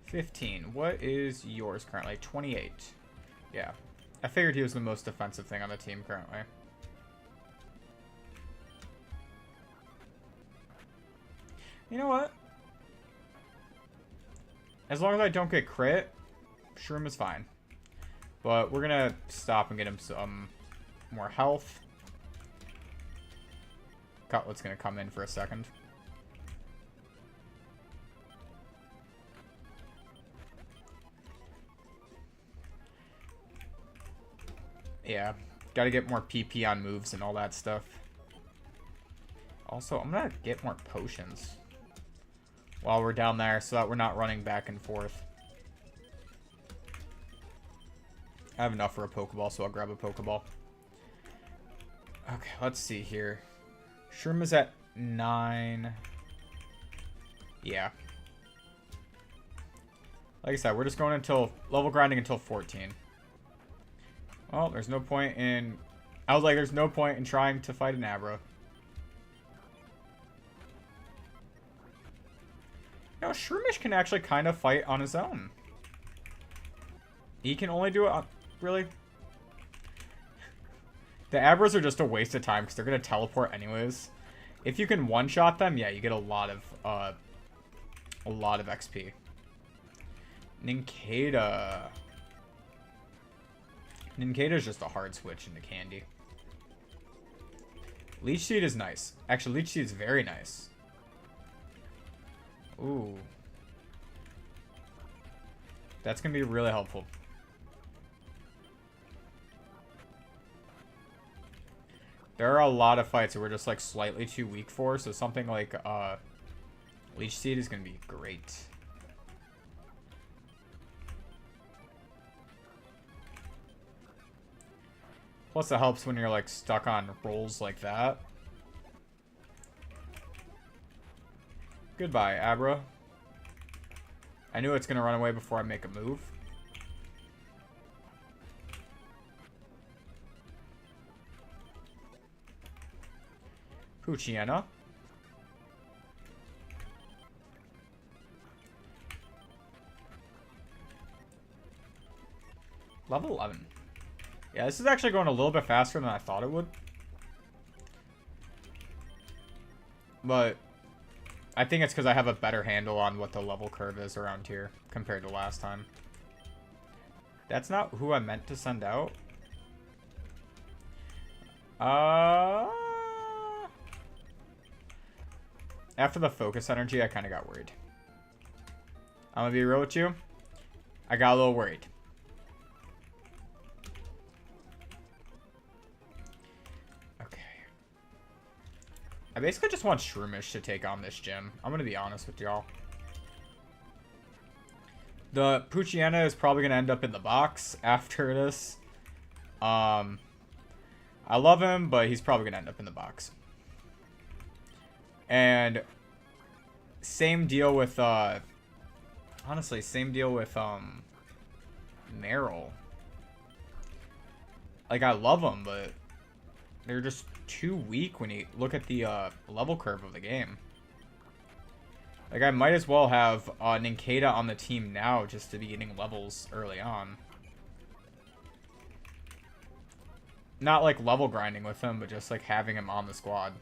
15. What is yours currently? 28. Yeah. I figured he was the most defensive thing on the team currently. You know what? As long as I don't get crit, Shroom is fine. But we're gonna stop and get him some more health. Cutlet's gonna come in for a second. Yeah, gotta get more PP on moves and all that stuff. Also, I'm gonna get more potions while we're down there so that we're not running back and forth. I have enough for a Pokeball, so I'll grab a Pokeball. Okay, let's see here. Shroom is at 9. Yeah. Like I said, we're just going until level grinding until 14. Well, there's no point in... I was like, there's no point in trying to fight an Abra. You know, Shroomish can actually kind of fight on his own. He can only do it on... Really? The Abras are just a waste of time because they're going to teleport anyways. If you can one-shot them, yeah, you get a lot of XP. Ninkata. Ninkata is just a hard switch into Candy. Leech Seed is nice. Actually, Leech Seed is very nice. Ooh. That's going to be really helpful. There are a lot of fights that we're just like slightly too weak for, so something like Leech Seed is going to be great. Plus it helps when you're like stuck on rolls like that. Goodbye, Abra. I knew it's gonna run away before I make a move. Puchiana. Level 11. Yeah, this is actually going a little bit faster than I thought it would. But I think it's because I have a better handle on what the level curve is around here compared to last time. That's not who I meant to send out. After the focus energy, I kind of got worried. I'm going to be real with you. I got a little worried. Okay. I basically just want Shroomish to take on this gym. I'm going to be honest with y'all. The Puchiana is probably going to end up in the box after this. I love him, but he's probably going to end up in the box. And same deal with, honestly, same deal with, Meryl. Like, I love them, but they're just too weak when you look at the, level curve of the game. Like, I might as well have, Ninkata on the team now just to be getting levels early on. Not, like, level grinding with him, but just, like, having him on the squad.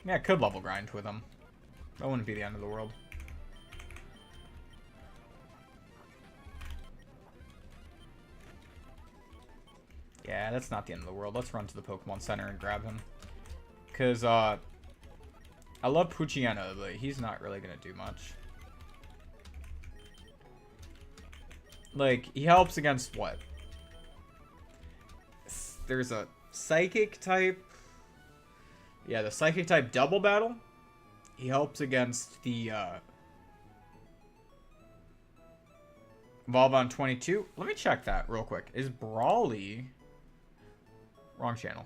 Yeah, I could level grind with him. That wouldn't be the end of the world. Yeah, that's not the end of the world. Let's run to the Pokemon Center and grab him. Because, I love Puchiana, but he's not really going to do much. Like, he helps against what? There's a Psychic type. Yeah, the Psychic type double battle. He helps against the, Evolve on 22. Let me check that real quick. Is Brawly... Wrong channel.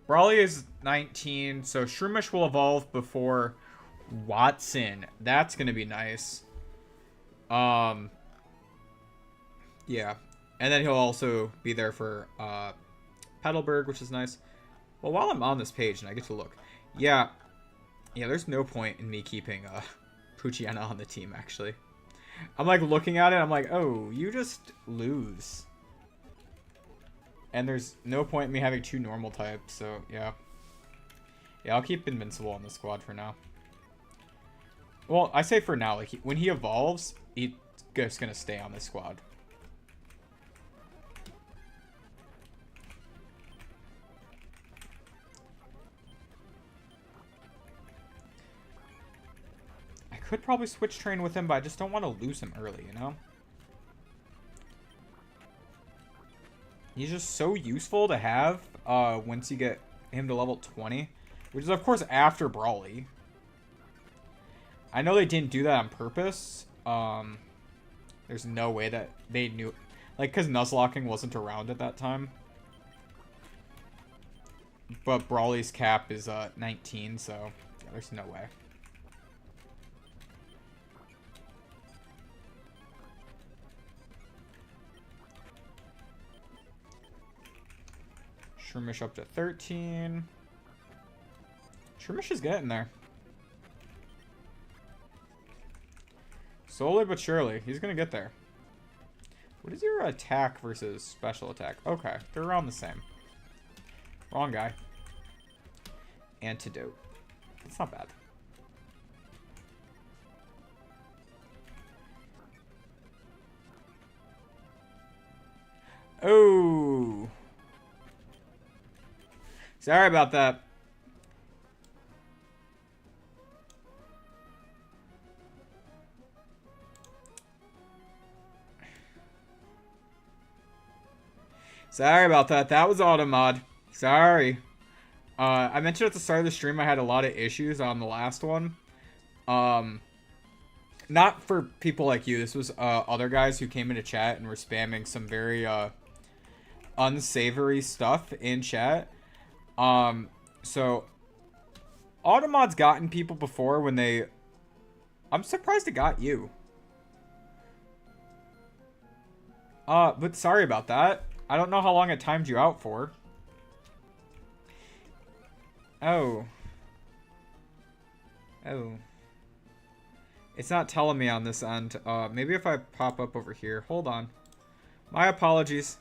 Brawly is 19, so Shroomish will evolve before Watson. That's going to be nice. Yeah. And then he'll also be there for Petalburg, which is nice. Well, while I'm on this page and I get to look. Yeah, there's no point in me keeping Puchiana on the team, actually. I'm, like, looking at it. I'm like, oh, you just lose. And there's no point in me having two normal types, so, yeah. Yeah, I'll keep Invincible on the squad for now. Well, I say for now. Like, when he evolves, he's just going to stay on this squad. I could probably switch train with him, but I just don't want to lose him early, you know? He's just so useful to have once you get him to level 20. Which is, of course, after Brawly. I know they didn't do that on purpose. There's no way that they knew... Like, because Nuzlocking wasn't around at that time. But Brawly's cap is 19, so yeah, there's no way. Shroomish up to 13. Shroomish is getting there. Slowly but surely. He's going to get there. What is your attack versus special attack? Okay, they're around the same. Wrong guy. Antidote. It's not bad. Oh. Sorry about that. Sorry about that. That was auto-mod. Sorry. I mentioned at the start of the stream I had a lot of issues on the last one. Not for people like you. This was other guys who came into chat and were spamming some very unsavory stuff in chat. So Automod's gotten people before when they... I'm surprised it got you. But sorry about that. I don't know how long it timed you out for. Oh. Oh. It's not telling me on this end. Maybe if I pop up over here. Hold on. My apologies.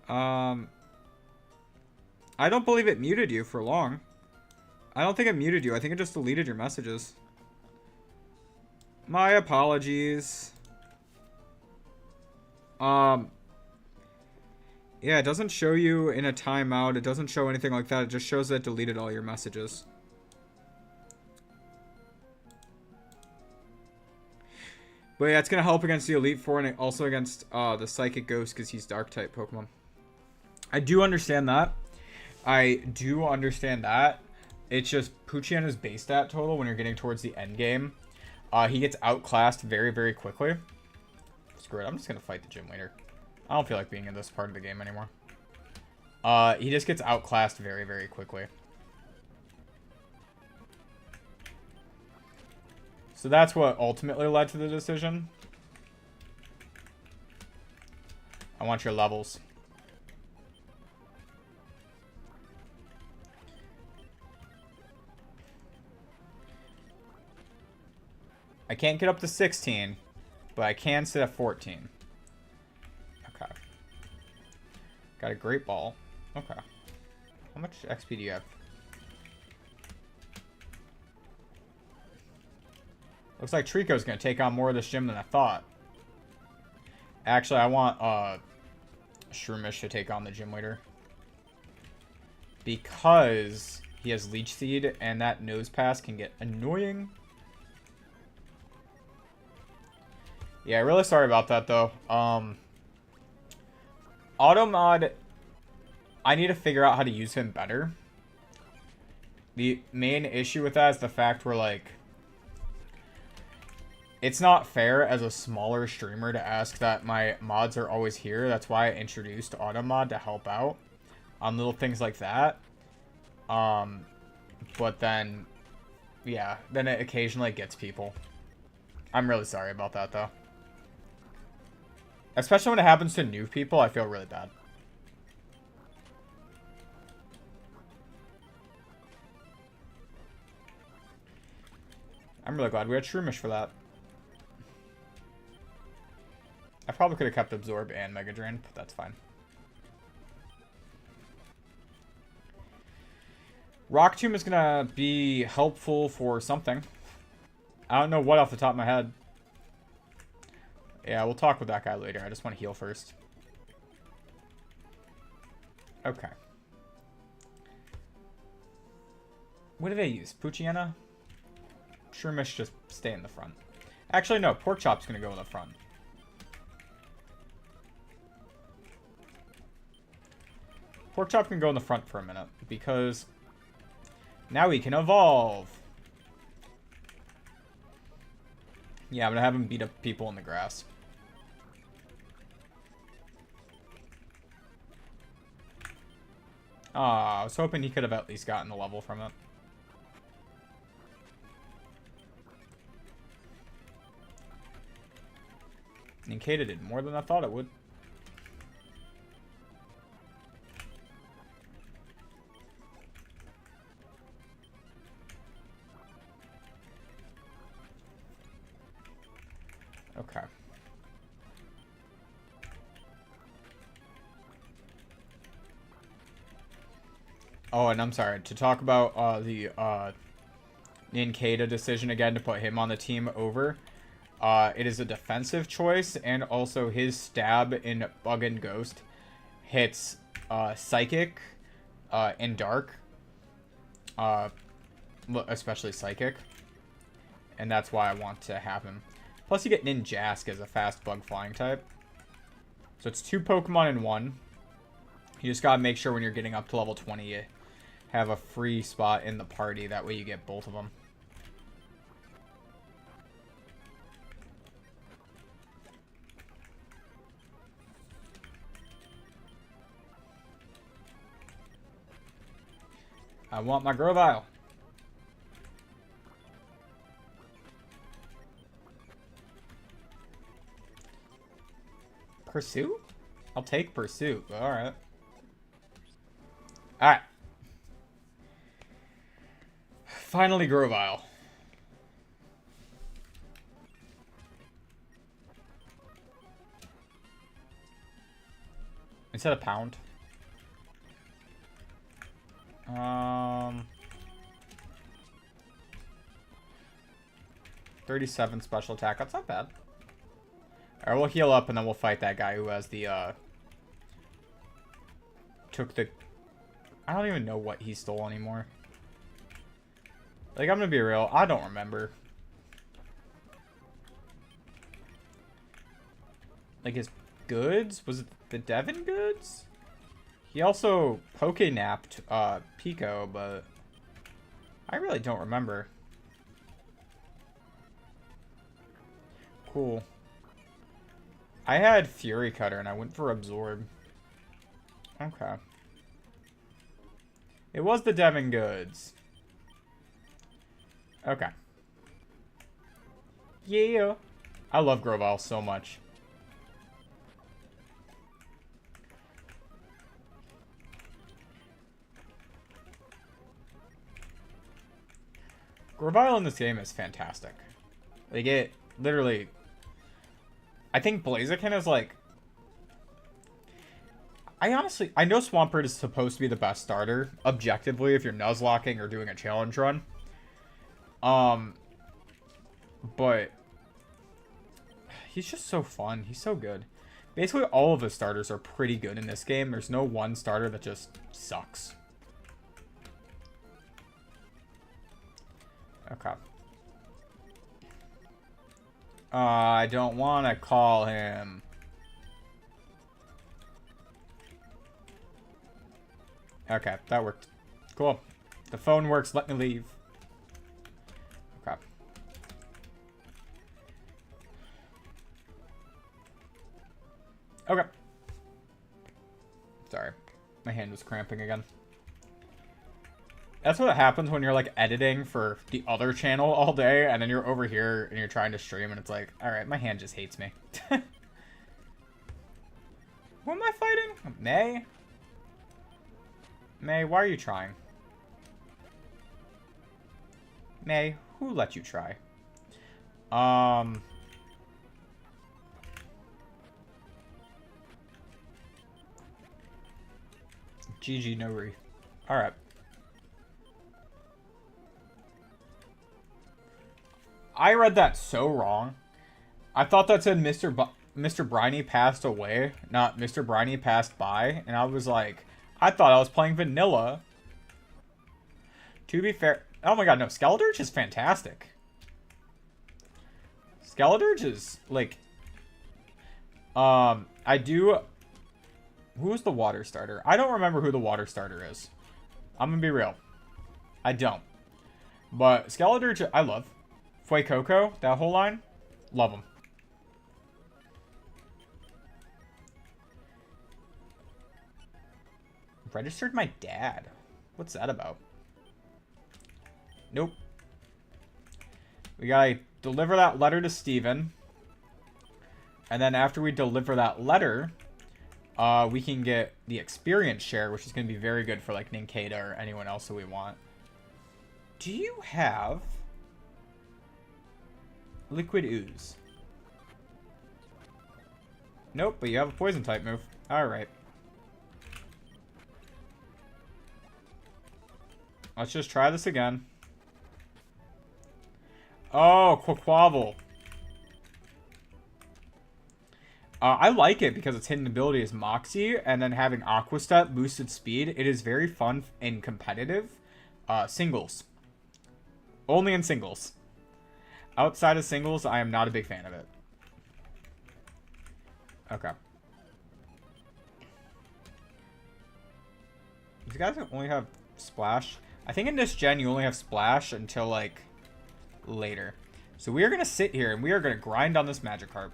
I don't believe it muted you for long. I don't think it muted you. I think it just deleted your messages. My apologies. Yeah, it doesn't show you in a timeout. It doesn't show anything like that. It just shows that it deleted all your messages. But yeah, it's going to help against the Elite Four and also against the Psychic Ghost because he's Dark-type Pokemon. I do understand that. It's just Poochyeno's base stat total when you're getting towards the end game. He gets outclassed very, very quickly. Screw it. I'm just going to fight the gym leader. I don't feel like being in this part of the game anymore. He just gets outclassed very, very quickly. So that's what ultimately led to the decision. I want your levels. I can't get up to 16, but I can sit at 14. Okay. Got a great ball. Okay. How much XP do you have? Looks like Trico's going to take on more of this gym than I thought. Actually, I want Shroomish to take on the gym leader. Because he has Leech Seed and that Nose Pass can get annoying. Yeah, really sorry about that, though. Automod, I need to figure out how to use him better. The main issue with that is the fact we're like... It's not fair as a smaller streamer to ask that my mods are always here. That's why I introduced Automod to help out on little things like that. But then, yeah, then it occasionally gets people. I'm really sorry about that, though. Especially when it happens to new people, I feel really bad. I'm really glad we had Shroomish for that. I probably could have kept Absorb and Mega Drain, but that's fine. Rock Tomb is going to be helpful for something. I don't know what off the top of my head. Yeah, we'll talk with that guy later. I just want to heal first. Okay. What do they use? Poochyena? Shroomish just stay in the front. Actually, no. Pork Chop's going to go in the front. Pork Chop can go in the front for a minute, because now he can evolve. Yeah, I'm going to have him beat up people in the grass. Ah, I was hoping he could have at least gotten a level from it. Ninkata did more than I thought it would. Okay. Oh, and I'm sorry, to talk about the Ninkata decision again to put him on the team over. It is a defensive choice, and also his stab in Bug and Ghost hits Psychic and Dark. Especially Psychic. And that's why I want to have him. Plus you get Ninjask as a fast bug flying type. So it's 2 Pokemon in 1. You just gotta make sure when you're getting up to level 20 you have a free spot in the party. That way you get both of them. I want my Grovile. Pursuit? I'll take Pursuit. Alright. Alright. Finally, Grovile. Instead of pound. 37 special attack. That's not bad. Alright, we'll heal up and then we'll fight that guy who has the, took the... I don't even know what he stole anymore. Like, I'm gonna be real. I don't remember. Like, his goods? Was it the Devon goods? He also poke-napped, Pico, but... I really don't remember. Cool. I had Fury Cutter and I went for Absorb. Okay. It was the Devon goods. Okay. Yeah. I love Grovile so much. Grovile in this game is fantastic. Like, it literally... I think Blaziken is like... I know Swampert is supposed to be the best starter, objectively, if you're Nuzlocking or doing a challenge run. But... he's just so fun. He's so good. Basically, all of the starters are pretty good in this game. There's no one starter that just sucks. Okay. I don't want to call him. Okay, that worked. Cool. The phone works. Let me leave. Okay. Okay. Sorry. My hand was cramping again. That's what happens when you're, like, editing for the other channel all day, and then you're over here, and you're trying to stream, and it's like, alright, my hand just hates me. Who am I fighting? May? May, why are you trying? May, who let you try? GG, no re. Alright. I read that so wrong. I thought that said Mr. Briny passed away, not Mr. Briny passed by. And I was like, I thought I was playing vanilla. To be fair... Oh my god, no. Skeledirge is fantastic. Skeledirge is, like... I do... Who's the water starter? I don't remember who the water starter is. I'm gonna be real. I don't. But Skeledirge, I love. Fuecoco, that whole line, love them. Registered my dad. What's that about? Nope. We gotta deliver that letter to Steven. And then after we deliver that letter, we can get the experience share, which is going to be very good for, like, Ninkata or anyone else that we want. Do you have... Liquid Ooze? Nope, but you have a poison type move. Alright. Let's just try this again. Oh, Quaquaval. I like it because its hidden ability is Moxie, and then having Aqua Step boosted speed. It is very fun in competitive singles. Only in singles. Outside of singles, I am not a big fan of it. Okay. These guys only have Splash. I think in this gen you only have Splash until, like, later. So we are going to sit here and we are going to grind on this Magikarp.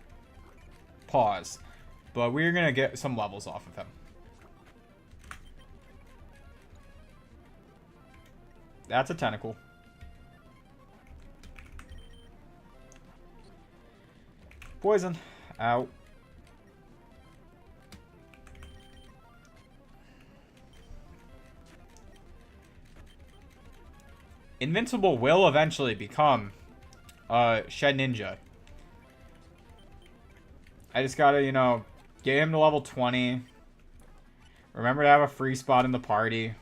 Pause. But we're going to get some levels off of him. That's a tentacle. Poison. Ow. Invincible will eventually become Shed Ninja. I just gotta, you know, get him to level 20. Remember to have a free spot in the party.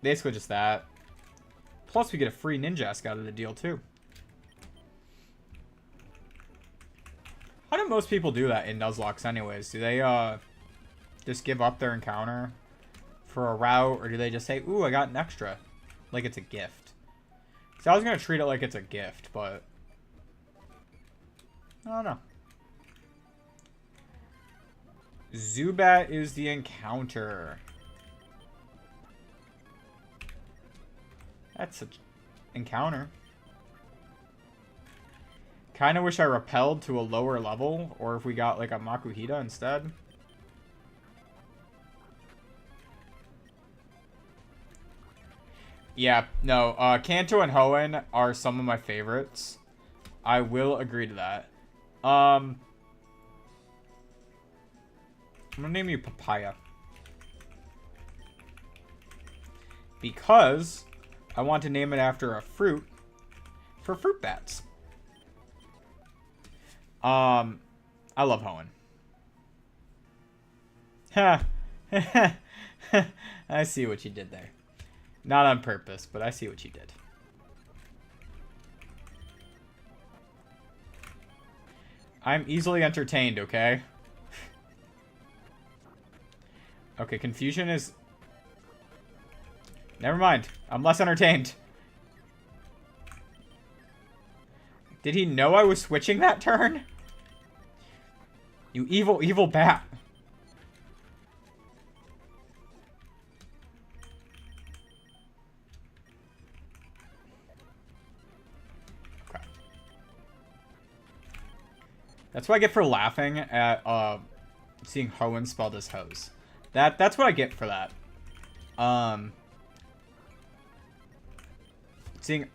Basically just that. Plus we get a free Ninjask out of the deal too. How do most people do that in Nuzlocks anyways? Do they just give up their encounter for a route, or do they just say, ooh, I got an extra, like it's a gift? So I was gonna treat it like it's a gift, but I don't know. Zubat is the encounter. That's an encounter. Kind of wish I repelled to a lower level, or if we got like a Makuhita instead. Yeah, no, Kanto and Hoenn are some of my favorites. I will agree to that. I'm gonna name you Papaya. Because I want to name it after a fruit for fruit bats. I love Hoenn. Ha. I see what you did there. Not on purpose, but I see what you did. I'm easily entertained, okay? Okay, confusion is... Never mind. I'm less entertained. Did he know I was switching that turn? You evil, evil bat. Okay. That's what I get for laughing at seeing Hoenn spelled as hose. That's what I get for that.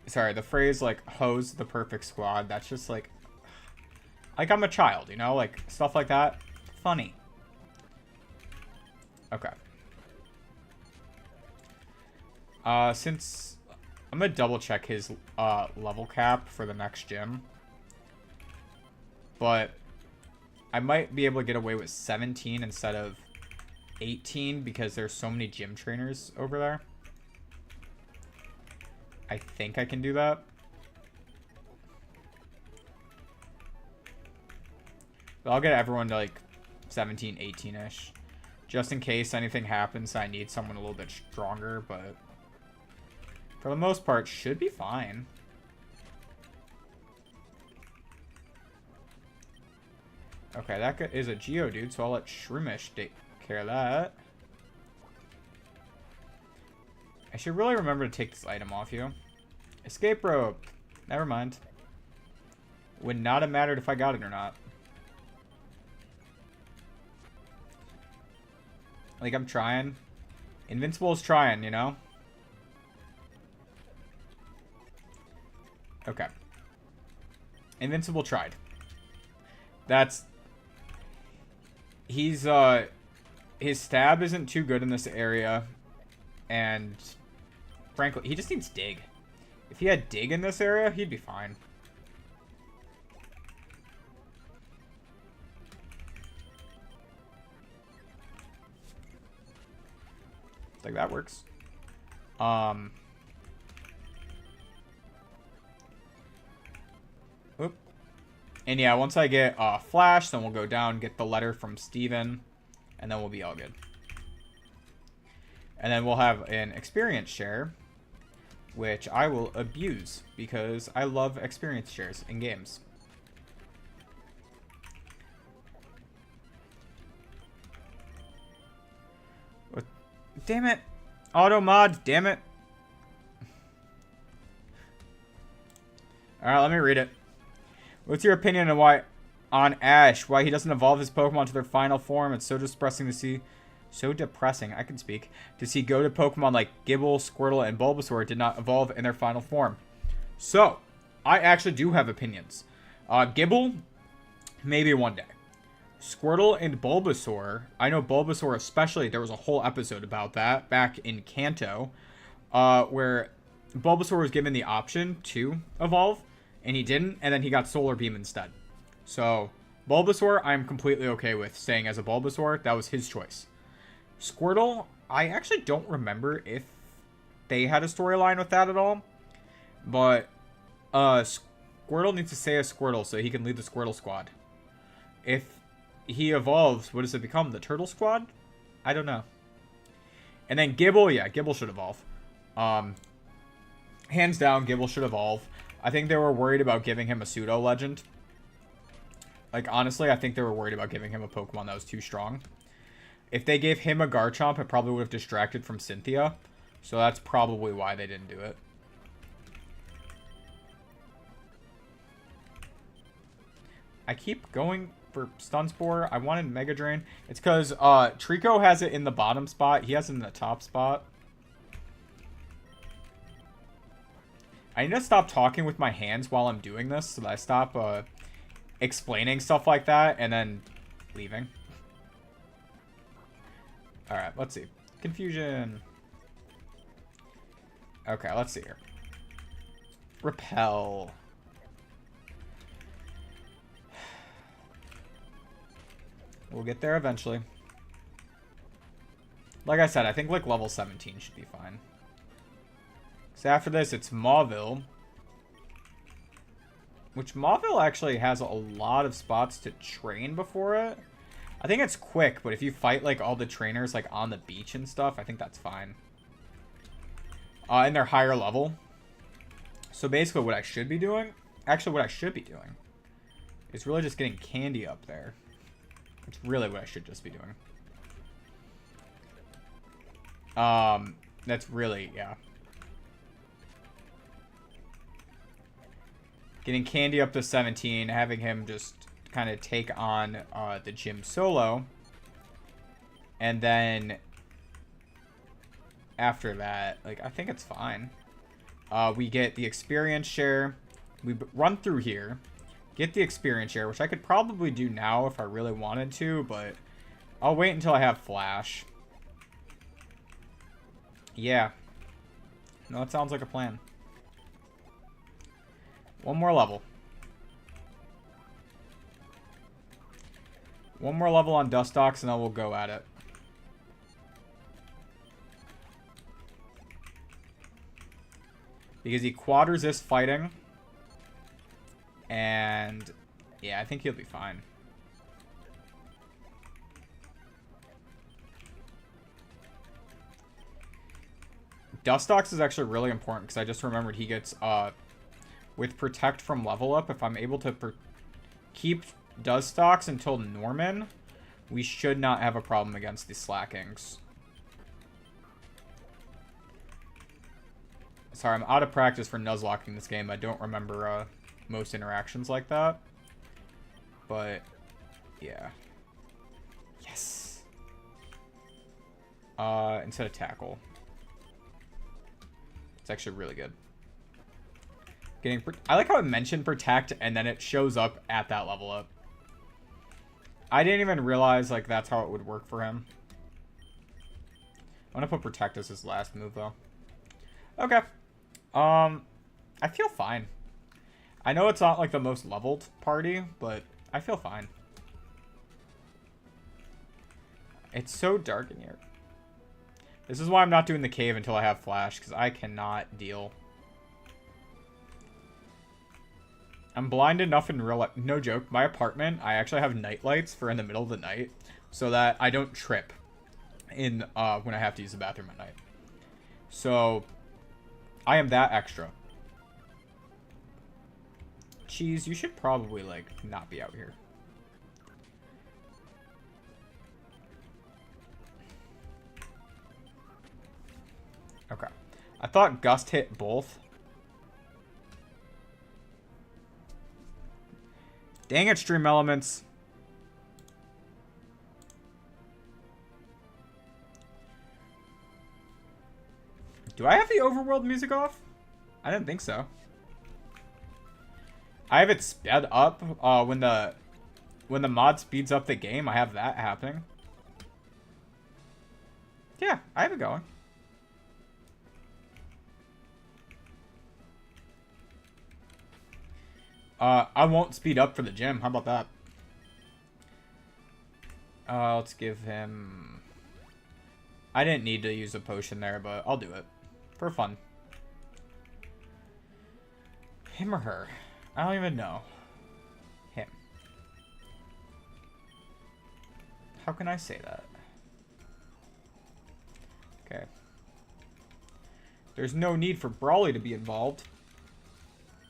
Sorry, the phrase like hose the perfect squad, that's just like I'm a child, you know, like stuff like that. Funny. Okay. Since I'm gonna double check his level cap for the next gym. But I might be able to get away with 17 instead of 18 because there's so many gym trainers over there. I think I can do that. But I'll get everyone to like 17, 18-ish. Just in case anything happens, I need someone a little bit stronger, but for the most part, should be fine. Okay, that is a Geodude, so I'll let Shroomish take care of that. I should really remember to take this item off you. Escape rope. Never mind. Would not have mattered if I got it or not. Like, I'm trying. Invincible is trying, you know? Okay. Invincible tried. That's... He's, his stab isn't too good in this area. And, frankly, he just needs dig. If he had dig in this area, he'd be fine. Like, that works. Oop. And yeah, once I get Flash, then we'll go down, get the letter from Steven, and then we'll be all good. And then we'll have an experience share, which I will abuse because I love experience shares in games. Damn it. Auto mod, damn it. Alright, let me read it. What's your opinion on Ash? Why he doesn't evolve his Pokemon to their final form? It's so depressing to see. So depressing, I can speak. To see go to Pokemon like Gibble, Squirtle, and Bulbasaur did not evolve in their final form. So, I actually do have opinions. Gibble, maybe one day. Squirtle and Bulbasaur, I know Bulbasaur especially, there was a whole episode about that back in Kanto, where Bulbasaur was given the option to evolve, and he didn't, and then he got Solar Beam instead. So, Bulbasaur, I'm completely okay with staying as a Bulbasaur. That was his choice. Squirtle, I actually don't remember if they had a storyline with that at all, but Squirtle needs to stay as Squirtle so he can lead the Squirtle Squad. If he evolves, what does it become? The Turtle Squad? I don't know. And then Gibble, yeah, Gibble should evolve. Hands down, Gibble should evolve. I think they were worried about giving him a pseudo legend. Like, honestly, I think they were worried about giving him a Pokemon that was too strong. If they gave him a Garchomp, it probably would have distracted from Cynthia. So that's probably why they didn't do it. I keep going for Stun Spore. I wanted Mega Drain. It's because Trico has it in the bottom spot. He has it in the top spot. I need to stop talking with my hands while I'm doing this so that I stop explaining stuff like that and then leaving. Alright, let's see. Confusion. Okay, let's see here. Repel. We'll get there eventually. Like I said, I think like level 17 should be fine. So after this, it's Mauville. Which Mauville actually has a lot of spots to train before it. I think it's quick, but if you fight like all the trainers like on the beach and stuff, I think that's fine. And they're higher level. So basically what I should be doing, is really just getting Candy up there. It's really what I should just be doing. That's really, yeah. Getting Candy up to 17, having him just kind of take on the gym solo. And then after that, like, I think it's fine. We get the experience share. We run through here. Get the experience share, which I could probably do now if I really wanted to, but I'll wait until I have Flash. Yeah. No, that sounds like a plan. One more level. One more level on Dustox, and then we'll go at it. Because he quad resists fighting. And yeah, I think he'll be fine. Dustox is actually really important because I just remembered he gets with Protect from level up. If I'm able to keep Dustox until Norman, we should not have a problem against the Slackings. Sorry, I'm out of practice for Nuzlocking this game. I don't remember most interactions like that. But, yeah. Yes! Instead of Tackle. It's actually really good. I like how it mentioned Protect, and then it shows up at that level up. I didn't even realize, like, that's how it would work for him. I'm gonna put Protect as his last move, though. Okay. I feel fine. I know it's not like the most leveled party, but I feel fine. It's so dark in here. This is why I'm not doing the cave until I have Flash, because I cannot deal. I'm blind enough in real life. No joke, my apartment, I actually have night lights for in the middle of the night, so that I don't trip in when I have to use the bathroom at night. So, I am that extra. Cheese, you should probably, like, not be out here. Okay. I thought Gust hit both. Dang it, Stream Elements. Do I have the overworld music off? I didn't think so. I have it sped up when the mod speeds up the game. I have that happening. Yeah, I have it going. I won't speed up for the gym. How about that? Let's give him... I didn't need to use a potion there, but I'll do it. For fun. Him or her? I don't even know. Him. How can I say that? Okay. There's no need for Brawly to be involved.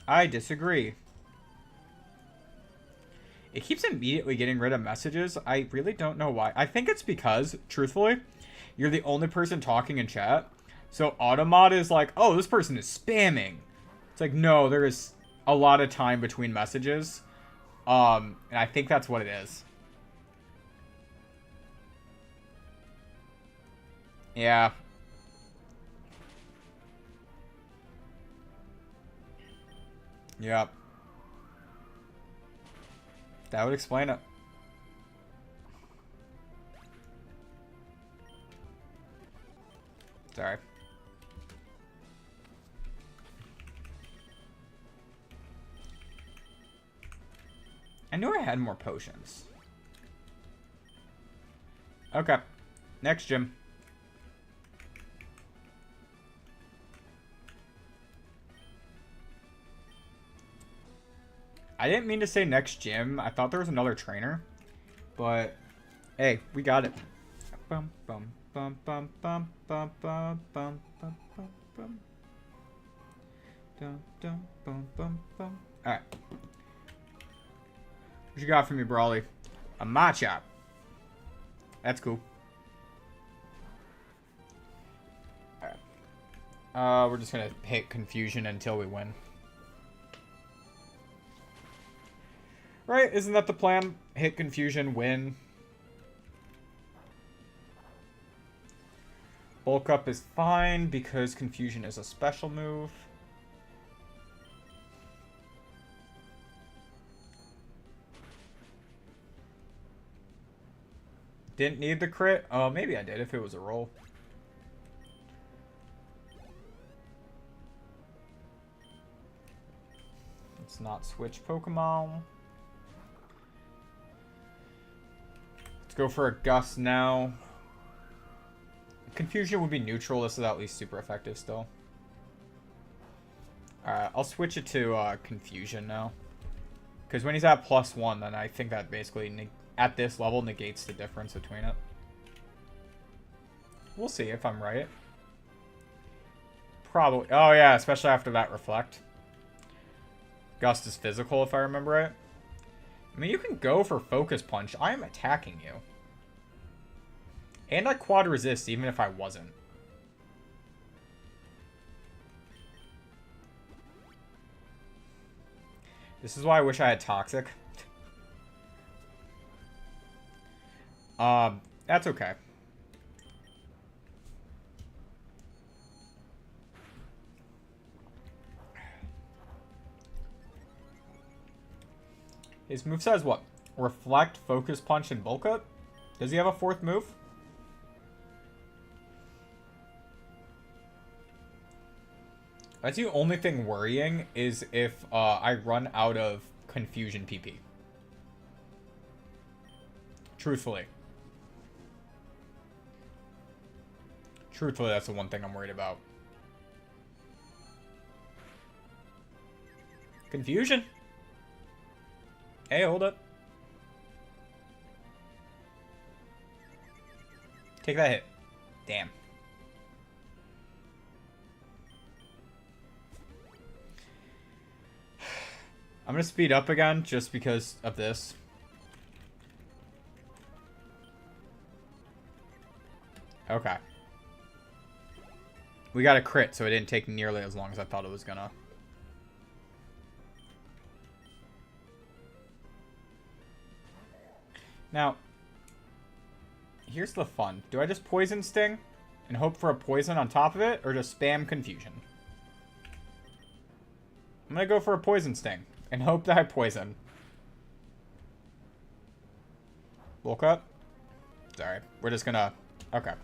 I disagree. It keeps immediately getting rid of messages. I really don't know why. I think it's because, truthfully, you're the only person talking in chat. So Automod is like, oh, this person is spamming. It's like, no, there is a lot of time between messages. And I think that's what it is. Yeah. Yep. That would explain it. Sorry. I knew I had more potions. Okay. Next gym. I didn't mean to say next gym. I thought there was another trainer. But, hey, we got it. Bum, bum, bum, bum, bum, bum, bum, bum, bum, bum, bum. Dum, dum, bum, bum, bum. Alright. What you got for me, Brawly? A Machop. That's cool. Alright. We're just gonna hit Confusion until we win. Right? Isn't that the plan? Hit Confusion, win. Bulk Up is fine because Confusion is a special move. Didn't need the crit? Oh, maybe I did if it was a roll. Let's not switch Pokemon. Go for a Gust now. Confusion would be neutral. This is at least super effective still. Alright, I'll switch it to Confusion now. Because when he's at +1, then I think that basically, at this level, negates the difference between it. We'll see if I'm right. Probably. Oh yeah, especially after that Reflect. Gust is physical if I remember right. I mean, you can go for Focus Punch. I am attacking you. And I quad resist even if I wasn't. This is why I wish I had Toxic. That's okay. His moveset is what? Reflect, Focus Punch, and Bulk Up? Does he have a fourth move? That's the only thing worrying is if I run out of Confusion PP. Truthfully. Truthfully, that's the one thing I'm worried about. Confusion? Hey, hold up. Take that hit. Damn. I'm gonna speed up again just because of this. Okay. We got a crit, so it didn't take nearly as long as I thought it was gonna. Now, here's the fun. Do I just Poison Sting and hope for a poison on top of it, or just spam Confusion? I'm gonna go for a Poison Sting and hope that I poison. Woke up? Sorry. We're just gonna... Okay.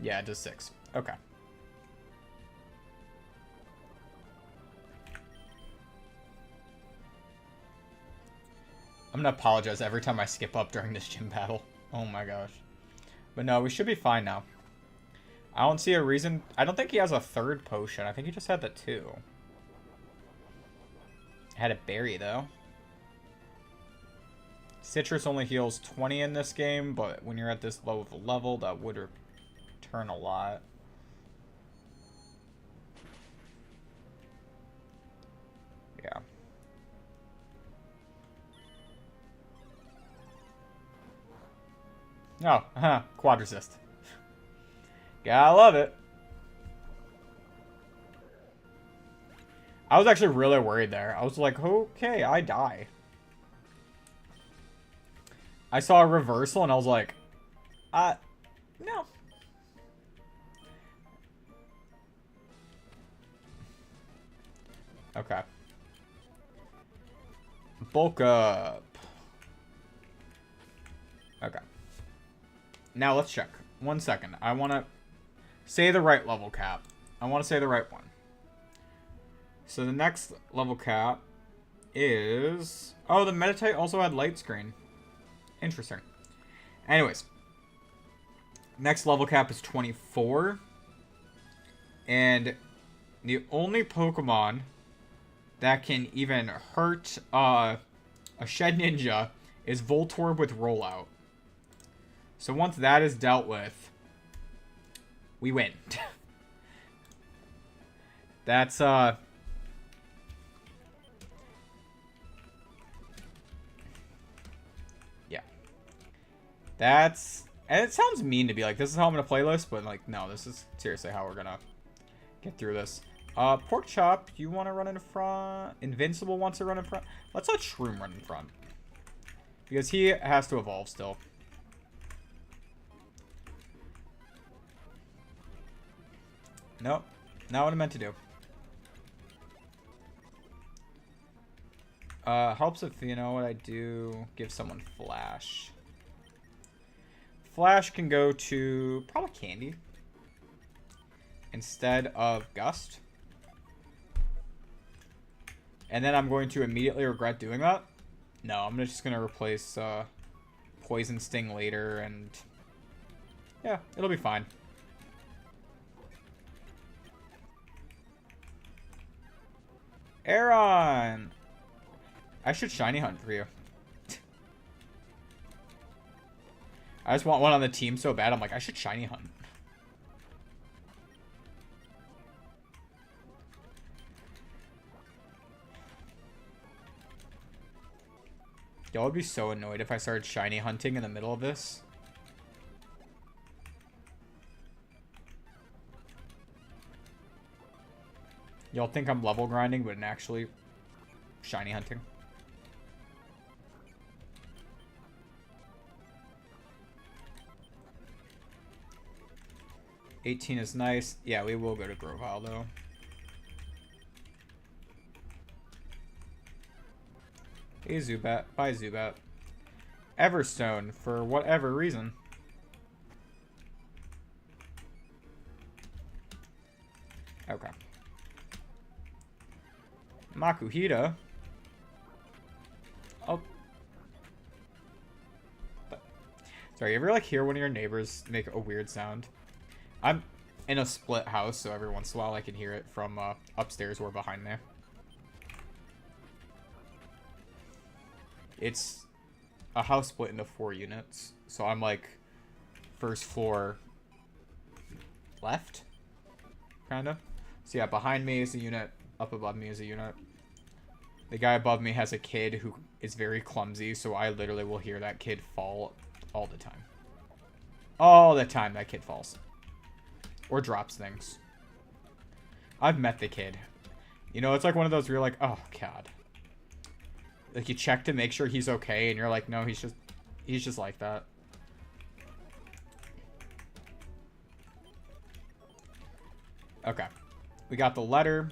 Yeah, it does 6. Okay. I'm gonna apologize every time I skip up during this gym battle. Oh my gosh. But no, we should be fine now. I don't see a reason... I don't think he has a third potion. I think he just had the 2. Had a berry, though. Citrus only heals 20 in this game, but when you're at this low of a level, that would return a lot. Yeah. Oh, quad resist. Gotta love it. I was actually really worried there. I was like, okay, I die. I saw a reversal and I was like, no. Okay. Bulk up. Okay. Now let's check. 1 second. I want to say the right level cap. I want to say the right one. So the next level cap is... Oh, the Meditate also had light screen. Interesting. Anyways. Next level cap is 24. And the only Pokemon that can even hurt a Shed Ninja is Voltorb with Rollout. So once that is dealt with, we win. That's, yeah. That's, and it sounds mean to be like, this is how I'm going to play this, but like, no, this is seriously how we're going to get through this. Pork Chop, you want to run in front? Invincible wants to run in front. Let's let Shroom run in front. Because he has to evolve still. Nope. Not what I meant to do. Helps if, you know what I do, give someone Flash. Flash can go to probably Candy instead of Gust. And then I'm going to immediately regret doing that. No, I'm just going to replace Poison Sting later, and yeah, it'll be fine. Aaron! I should Shiny Hunt for you. I just want one on the team so bad, I'm like, I should Shiny Hunt. Y'all would be so annoyed if I started Shiny Hunting in the middle of this. Y'all think I'm level grinding, but actually Shiny Hunting. $18 is nice. Yeah, we will go to Grovyle, though. Hey, Zubat. Bye, Zubat. Everstone, for whatever reason. Okay. Makuhita. Oh. Sorry, you ever like hear one of your neighbors make a weird sound? I'm in a split house, so every once in a while I can hear it from upstairs or behind there. It's a house split into 4 units, so I'm like first floor left, kind of. So yeah, behind me is a unit, up above me is a unit. The guy above me has a kid who is very clumsy, so I literally will hear that kid fall all the time. All the time that kid falls. Or drops things. I've met the kid. You know, it's like one of those where you're like, oh, God. Like, you check to make sure he's okay, and you're like, no, he's just like that. Okay. We got the letter.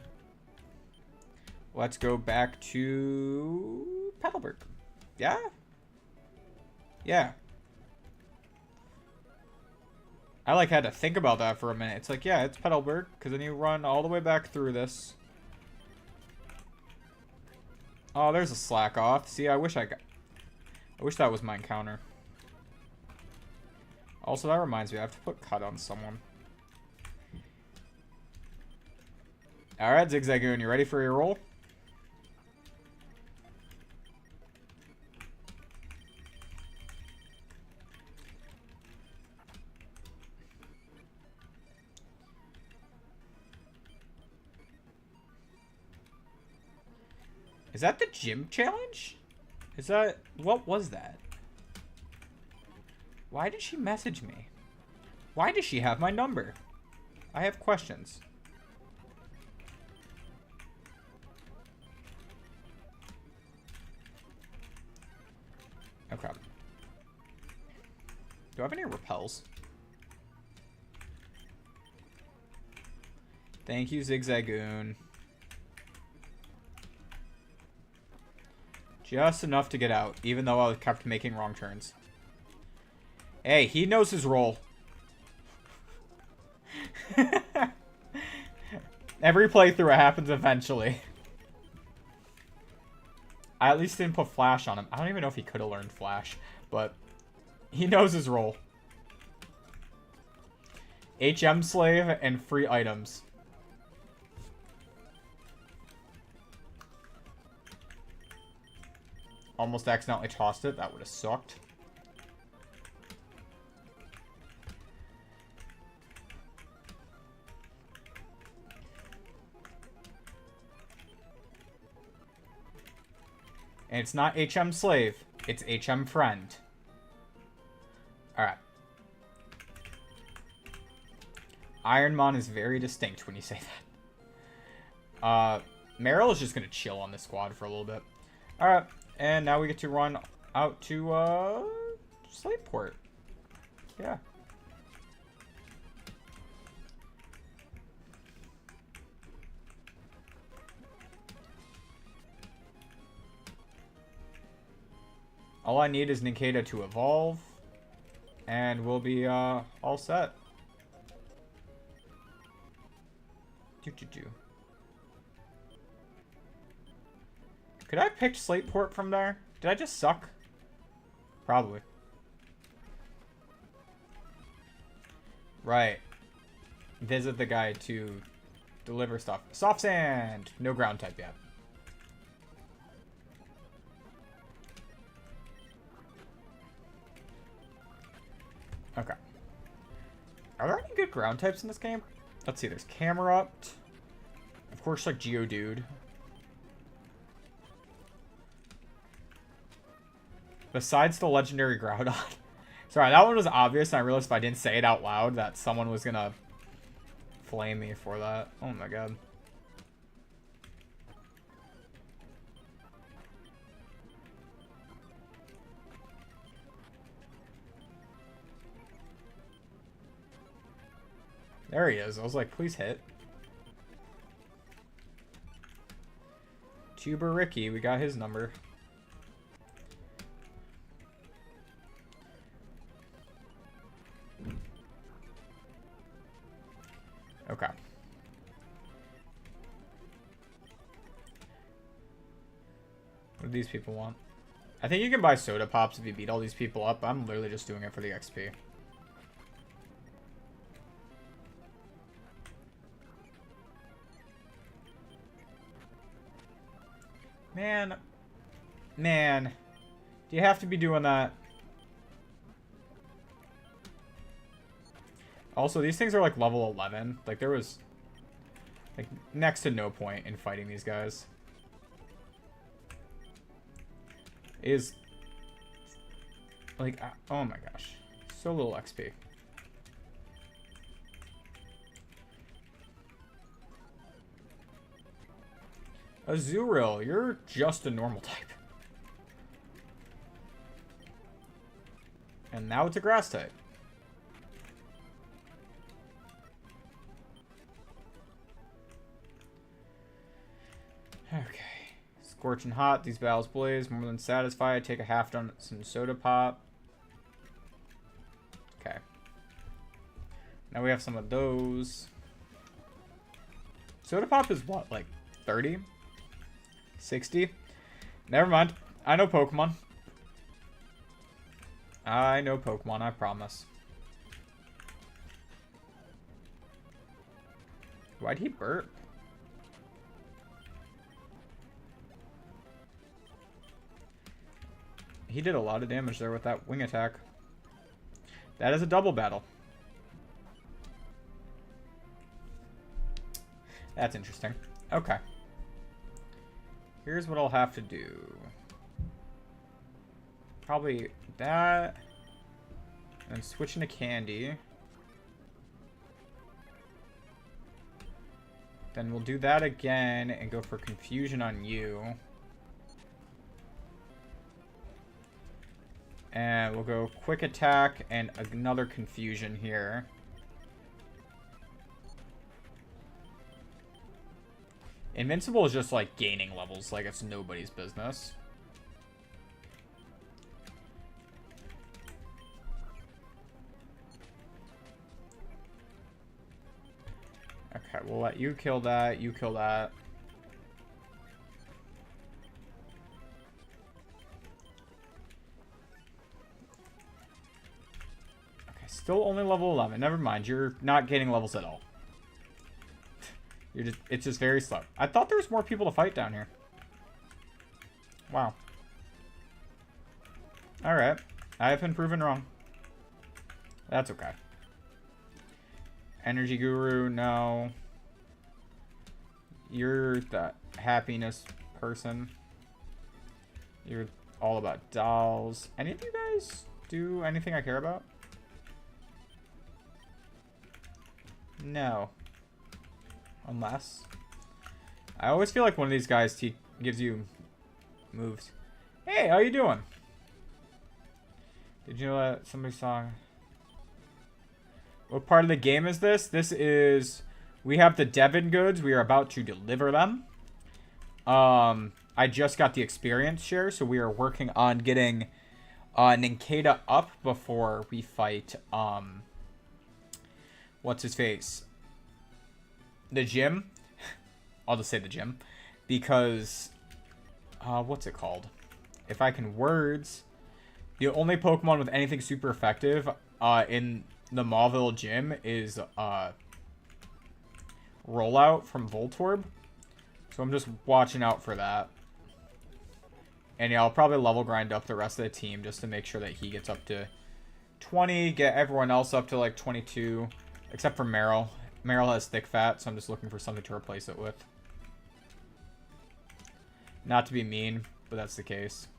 Let's go back to Petalburg. Yeah? Yeah. I, like, had to think about that for a minute. It's like, yeah, it's Petalburg, because then you run all the way back through this. Oh, there's a slack off. See, I wish that was my encounter. Also, that reminds me, I have to put cut on someone. Alright, Zigzagoon, you ready for your roll? Is that the gym challenge? Is that... What was that? Why did she message me? Why does she have my number? I have questions. Okay. Do I have any repels? Thank you, Zigzagoon. Just enough to get out, even though I kept making wrong turns. Hey, he knows his role. Every playthrough, it happens eventually. I at least didn't put Flash on him. I don't even know if he could have learned Flash, but he knows his role. HM Slave and free items. Almost accidentally tossed it. That would have sucked. And it's not HM Slave. It's HM Friend. Alright. Ironmon is very distinct when you say that. Meryl is just going to chill on this squad for a little bit. Alright. And now we get to run out to, Slateport. Yeah. All I need is Nikita to evolve. And we'll be, all set. Could I have picked Slateport from there? Did I just suck? Probably. Right. Visit the guy to deliver stuff. Soft sand! No ground type yet. Okay. Are there any good ground types in this game? Let's see, there's Camerupt. Of course, like Geodude. Besides the legendary Groudon. Sorry, that one was obvious, and I realized if I didn't say it out loud that someone was gonna flame me for that. Oh my god. There he is. I was like, please hit. Tuber Ricky, we got his number. Okay. What do these people want? I think you can buy soda pops if you beat all these people up. I'm literally just doing it for the XP. Man. Do you have to be doing that? Also, these things are like level 11. Like, there was like next to no point in fighting these guys. Is like, oh my gosh. So little XP. Azurill, you're just a normal type. And now it's a grass type. Okay. Scorching hot. These battles blaze. More than satisfied. Take a half done some soda pop. Okay. Now we have some of those. Soda pop is what? Like 30? 60? Never mind. I know Pokemon. I know Pokemon, I promise. Why'd he burp? He did a lot of damage there with that wing attack. That is a double battle. That's interesting. Okay. Here's what I'll have to do. Probably that. And switch into Candy. Then we'll do that again and go for Confusion on you. And we'll go Quick Attack and another Confusion here. Invincible is just like gaining levels like it's nobody's business. Okay, we'll let you kill that, you kill that. Okay, still only level 11. Never mind, you're not gaining levels at all. It's just very slow. I thought there was more people to fight down here. Wow. Alright. I have been proven wrong. That's okay. Energy Guru, no. You're the happiness person. You're all about dolls. Any of you guys do anything I care about? No. Unless. I always feel like one of these guys gives you moves. Hey, how you doing? Did you know that somebody saw... What part of the game is this? This is... We have the Devon goods. We are about to deliver them. I just got the experience share, so we are working on getting Ninkata up before we fight... What's his face? The gym. I'll just say the gym. Because... what's it called? If I can words... The only Pokemon with anything super effective in the Mauville gym is Rollout from Voltorb. So I'm just watching out for that. And yeah, I'll probably level grind up the rest of the team just to make sure that he gets up to 20. Get everyone else up to like 22. Except for Meryl. Meryl has thick fat, so I'm just looking for something to replace it with. Not to be mean, but that's the case.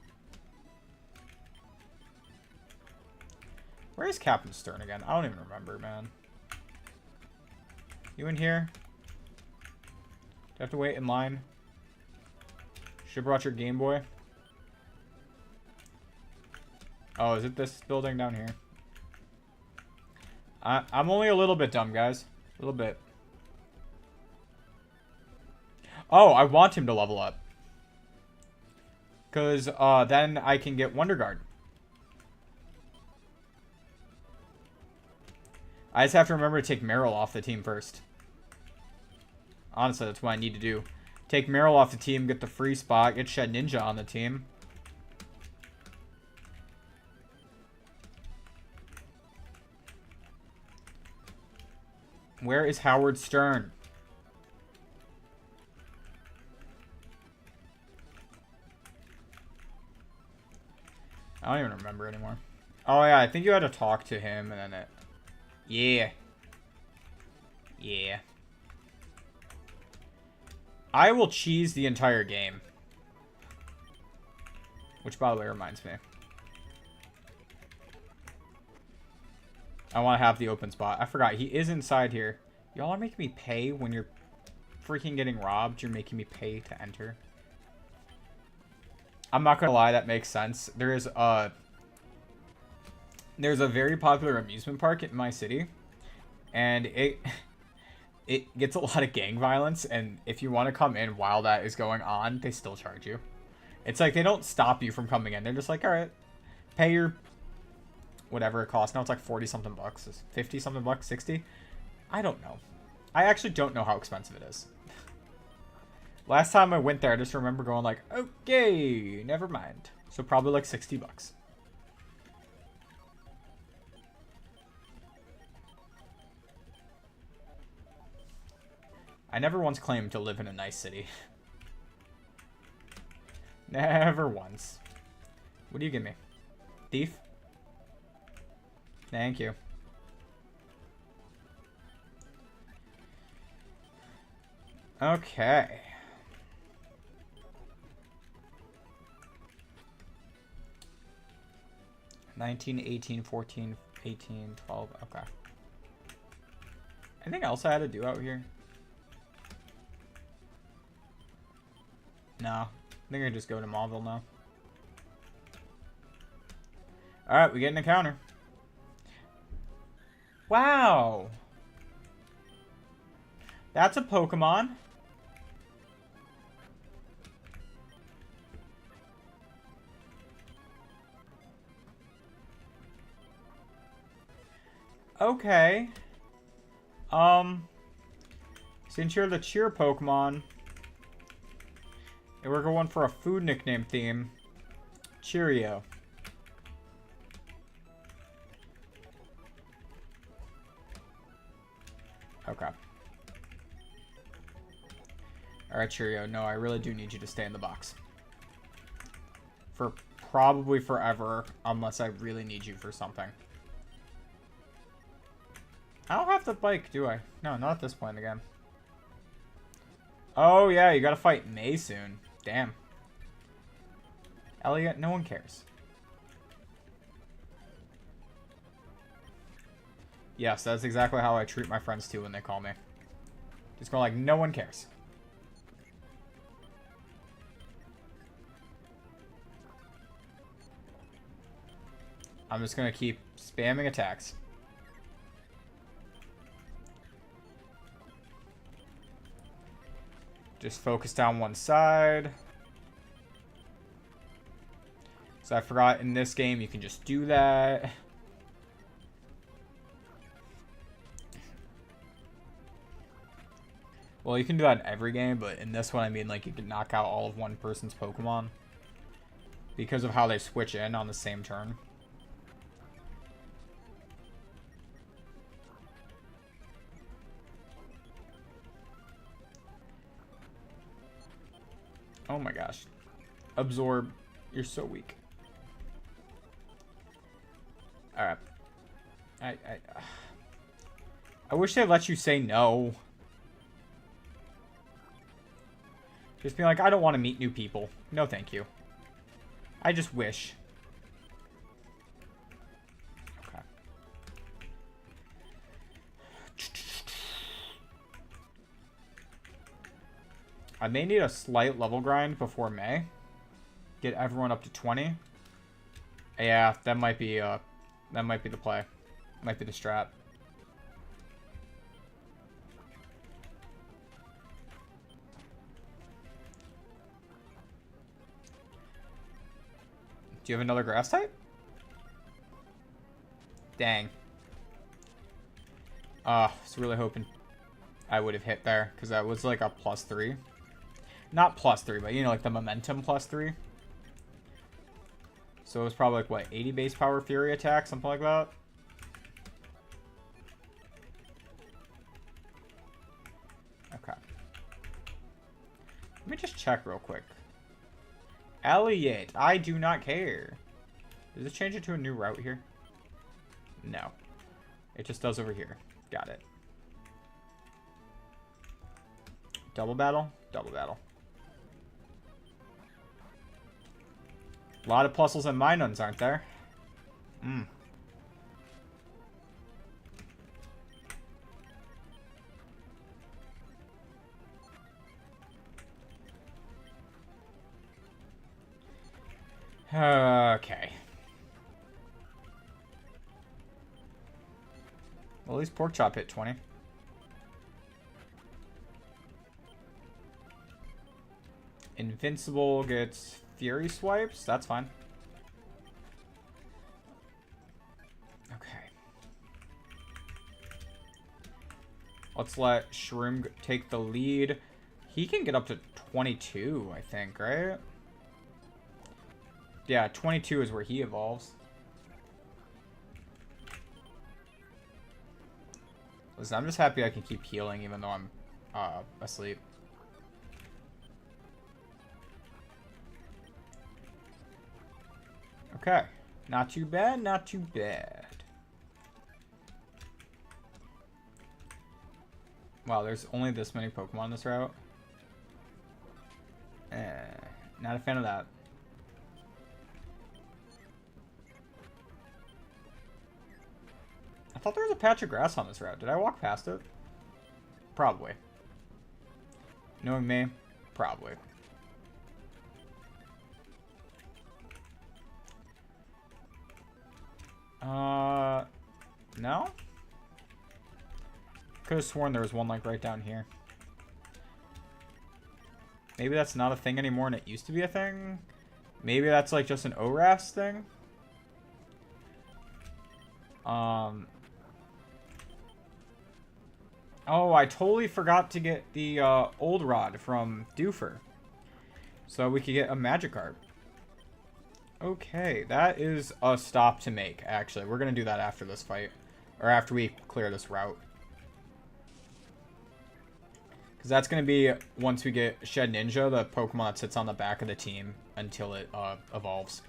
Where is Captain Stern again? I don't even remember, man. You in here? Do you have to wait in line? Should have brought your Game Boy. Oh, is it this building down here? I'm only a little bit dumb, guys. A little bit. Oh, I want him to level up. Because then I can get Wonder Guard. I just have to remember to take Meryl off the team first. Honestly, that's what I need to do. Take Meryl off the team, get the free spot, get Shed Ninja on the team. Where is Howard Stern? I don't even remember anymore. Oh yeah, I think you had to talk to him and then it... Yeah. Yeah. I will cheese the entire game. Which, by the way, reminds me. I want to have the open spot. I forgot. He is inside here. Y'all are making me pay when you're freaking getting robbed. You're making me pay to enter. I'm not gonna lie, that makes sense. There's a very popular amusement park in my city, and it gets a lot of gang violence, and if you want to come in while that is going on, they still charge you. It's like they don't stop you from coming in. They're just like, all right, pay your whatever it costs. Now it's like 40 something bucks, 50 something bucks, 60. I don't know. I actually don't know how expensive it is. Last time I went there, I just remember going like, okay, never mind. So probably like 60 bucks. I never once claimed to live in a nice city. Never once. What do you give me? Thief? Thank you. Okay. 19, 18, 14, 18, 12. Okay. Anything else I had to do out here? No. I think I just go to Mauville now. Alright, we get an encounter. Wow. That's a Pokemon. Okay. Since you're the cheer Pokemon, and we're going for a food nickname theme, Cheerio. Okay. Alright, Cheerio. No, I really do need you to stay in the box. For probably forever, unless I really need you for something. I don't have the bike, do I? No, not at this point again. Oh, yeah, you gotta fight May soon. Damn. Elliot, no one cares. Yes, that's exactly how I treat my friends too when they call me. Just go like, no one cares. I'm just gonna keep spamming attacks. Just focus down one side. So I forgot in this game you can just do that. Well, you can do that in every game, but in this one I mean like you can knock out all of one person's Pokemon. Because of how they switch in on the same turn. Oh my gosh. Absorb. You're so weak. Alright. I wish they'd let you say no. Just be like, I don't want to meet new people. No, thank you. I just wish. Okay. I may need a slight level grind before May. Get everyone up to 20. Yeah, that might be the play. Might be the strat. Do you have another grass type? Dang. I was really hoping I would have hit there, because that was like a +3. Not +3, but you know, like the momentum +3. So it was probably like, what, 80 base power Fury attack, something like that? Okay. Let me just check real quick. Elliot, I do not care. Does it change it to a new route here? No. It just does over here. Got it. Double battle? Double battle. A lot of Plusles and Minuns, aren't there? Hmm. Okay. Well, at least Pork Chop hit 20. Invincible gets Fury Swipes. That's fine. Okay. Let's let Shroom take the lead. He can get up to 22, I think, right? Yeah, 22 is where he evolves. Listen, I'm just happy I can keep healing even though I'm asleep. Okay. Not too bad, not too bad. Wow, there's only this many Pokemon on this route. Not a fan of that. I thought there was a patch of grass on this route. Did I walk past it? Probably. Knowing me, probably. No? Could have sworn there was one like right down here. Maybe that's not a thing anymore and it used to be a thing? Maybe that's like just an ORAS thing? Oh, I totally forgot to get the old rod from Doofer. So we could get a Magikarp. Okay, that is a stop to make, actually. We're going to do that after this fight. Or after we clear this route. Because that's going to be, once we get Shed Ninja, the Pokemon that sits on the back of the team until it evolves.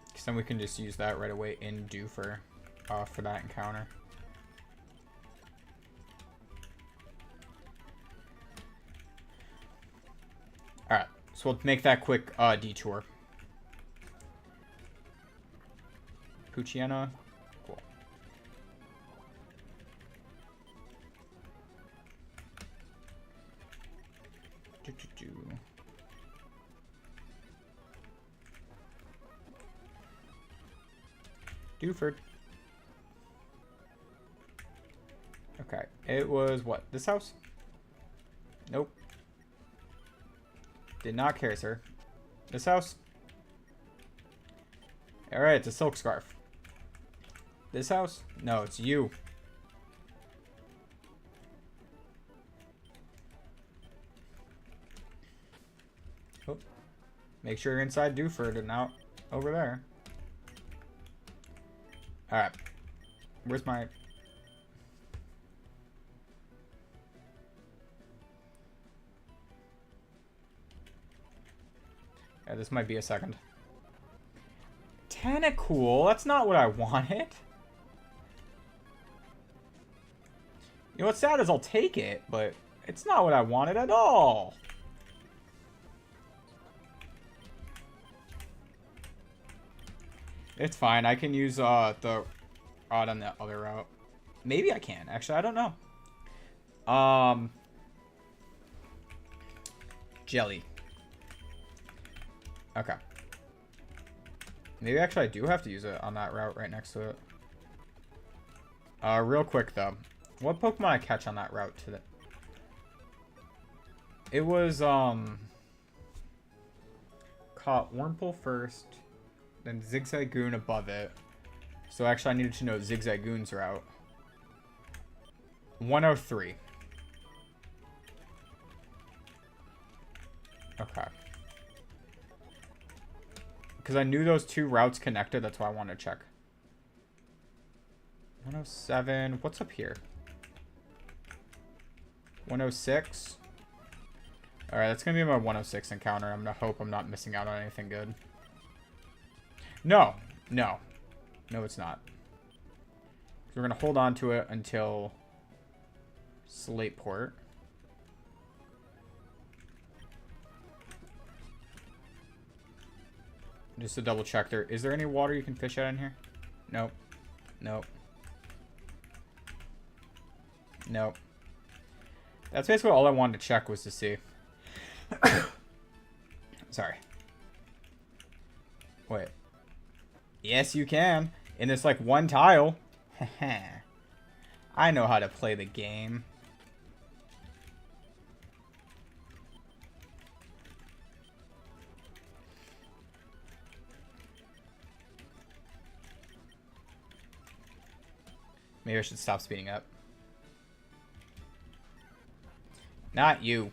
Because then we can just use that right away in Doofer for that encounter. Alright, so we'll make that quick detour. Poochyena. Cool. Dewford. Okay, it was what? This house? Nope. Did not care, sir. This house? Alright, it's a silk scarf. This house? No, it's you. Oh. Make sure you're inside Dewford and out over there. Alright. Where's my... Yeah, this might be a second. Tentacool? That's not what I wanted. You know what's sad is I'll take it, but it's not what I wanted at all. It's fine. I can use the rod on the other route. Maybe I can. Actually, I don't know. Jelly. Okay. Maybe actually I do have to use it on that route right next to it. Real quick though. What Pokemon I catch on that route today? It was, caught Wurmple first, then Zigzagoon above it. So actually I needed to know Zigzagoon's route. 103. Okay. Because I knew those two routes connected, that's why I wanted to check. 107. What's up here? 106. Alright, that's going to be my 106 encounter. I'm going to hope I'm not missing out on anything good. No. No. No, it's not. So we're going to hold on to it until Slateport. Just to double check there. Is there any water you can fish out in here? Nope. Nope. Nope. That's basically all I wanted to check was to see. Sorry. Wait. Yes, you can. In this, like, one tile. I know how to play the game. Maybe I should stop speeding up. Not you.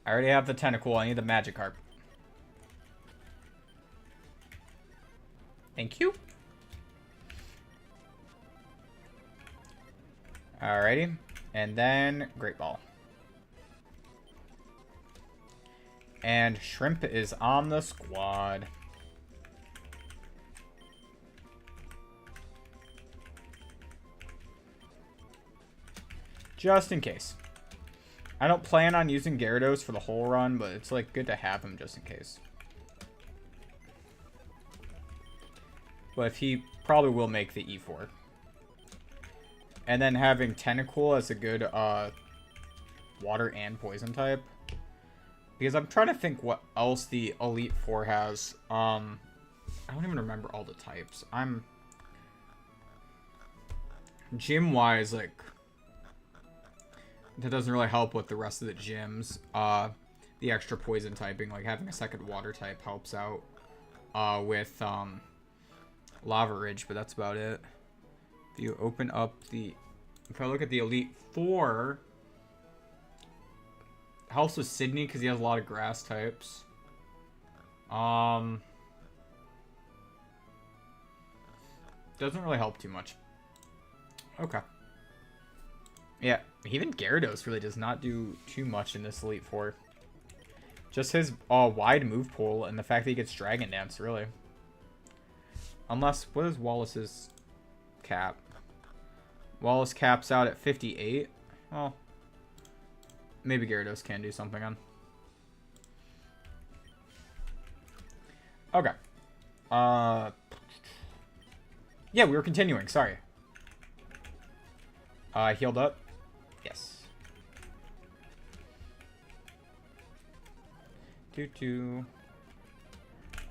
I already have the tentacle. I need the Magikarp. Thank you. Alrighty. And then Great Ball. And Shrimp is on the squad. Just in case. I don't plan on using Gyarados for the whole run, but it's like good to have him just in case. But he probably will make the E4. And then having Tentacool as a good water and poison type. Because I'm trying to think what else the Elite Four has. I don't even remember all the types. Gym-wise, like, that doesn't really help with the rest of the gyms. The extra poison typing, like having a second water type helps out with Lava Ridge, but that's about it. If you open up the... If I look at the Elite Four... Helps with Sydney because he has a lot of grass types. Doesn't really help too much. Okay. Yeah, even Gyarados really does not do too much in this Elite Four. Just his wide move pool and the fact that he gets Dragon Dance, really. Unless, what is Wallace's cap? Wallace caps out at 58. Well, maybe Gyarados can do something on. Okay. Yeah, we were continuing. Sorry. Healed up. Yes.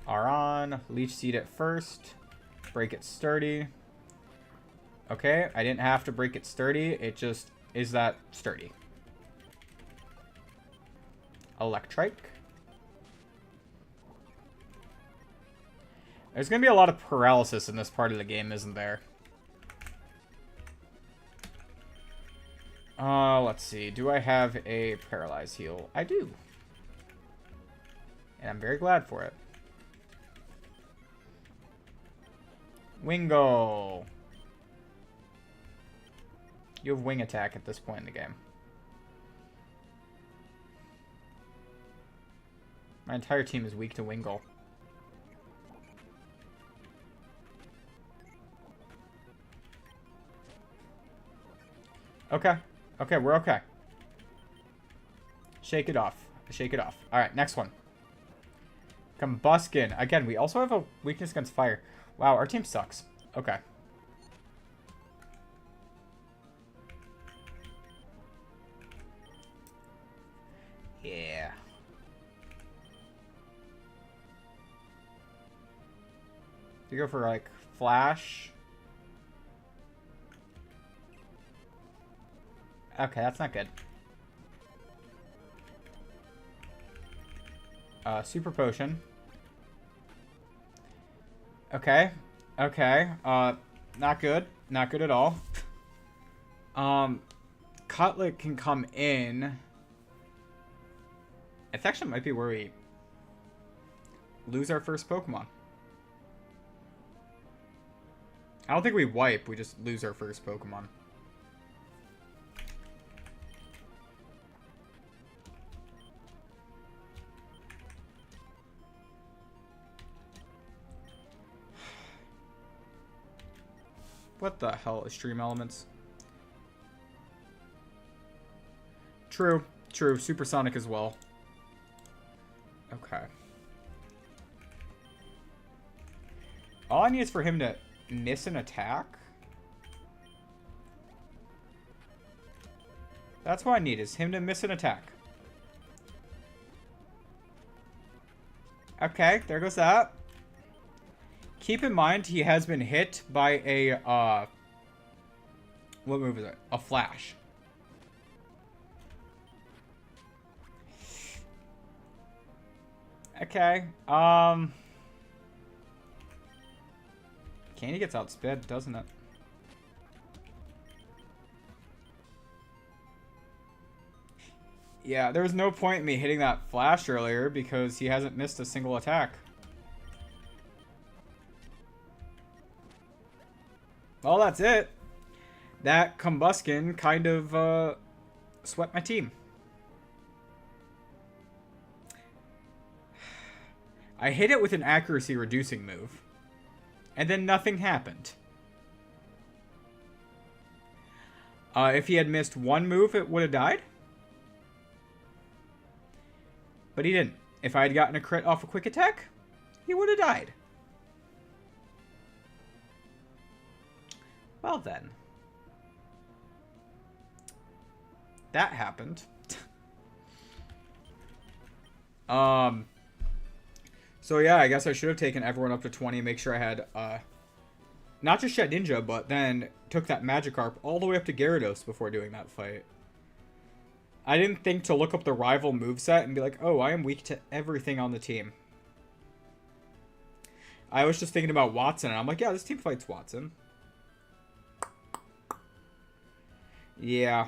Aron. Leech Seed at first. Break it sturdy. Okay, I didn't have to break it sturdy. It just is that sturdy. Electrike. There's going to be a lot of paralysis in this part of the game, isn't there? Let's see. Do I have a Paralyze heal? I do. And I'm very glad for it. Wingull. You have Wing Attack at this point in the game. My entire team is weak to Wingull. Okay. Okay, we're okay. Shake it off. Shake it off. Alright, next one. Combuskin. Again, we also have a weakness against fire. Wow, our team sucks. Okay. Yeah. You go for, like, Flash. Okay, that's not good. Super Potion. Okay. Okay. Not good. Not good at all. Cutlet can come in. It actually might be where we lose our first Pokemon. I don't think we wipe. We just lose our first Pokemon. What the hell is Stream Elements? True. True. Supersonic as well. Okay. All I need is for him to miss an attack. That's what I need, is him to miss an attack. Okay, there goes that. Keep in mind, he has been hit by a, what move is it? A flash. Okay, Candy gets outsped, doesn't it? Yeah, there was no point in me hitting that flash earlier because he hasn't missed a single attack. Well, that's it. That Combuskin kind of swept my team. I hit it with an accuracy reducing move. And then nothing happened. If he had missed one move, it would have died. But he didn't. If I had gotten a crit off a quick attack, he would have died. Well then. That happened. So yeah, I guess I should have taken everyone up to 20, make sure I had, not just Shed Ninja, but then took that Magikarp all the way up to Gyarados before doing that fight. I didn't think to look up the rival moveset and be like, oh, I am weak to everything on the team. I was just thinking about Watson, and I'm like, yeah, this team fights Watson. Yeah.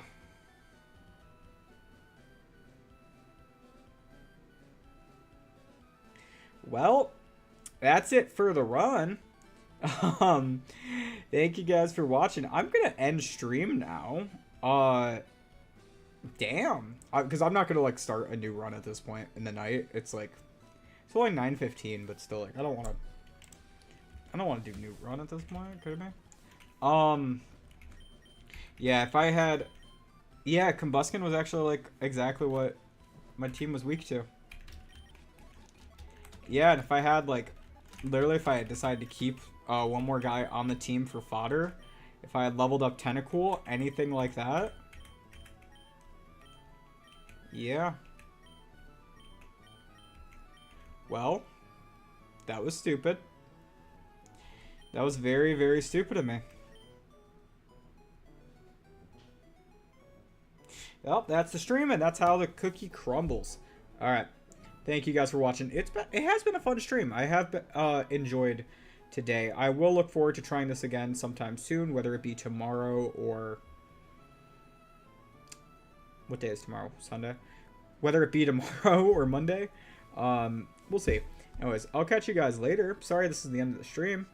Well, that's it for the run. Thank you guys for watching. I'm gonna end stream now. Damn, because I'm not gonna like start a new run at this point in the night. It's like it's only 9:15, but still, like I don't want to do new run at this point. Could me? Yeah, if I had, yeah, Combuskin was actually like exactly what my team was weak to. Yeah, and if I had like, literally, if I had decided to keep one more guy on the team for fodder, if I had leveled up Tentacool, anything like that. Yeah. Well, that was stupid. That was very, very stupid of me. Well, that's the stream, and that's how the cookie crumbles. All right. Thank you guys for watching. It has been a fun stream. I have enjoyed today. I will look forward to trying this again sometime soon, whether it be tomorrow or... What day is tomorrow? Sunday? Whether it be tomorrow or Monday. We'll see. Anyways, I'll catch you guys later. Sorry this is the end of the stream.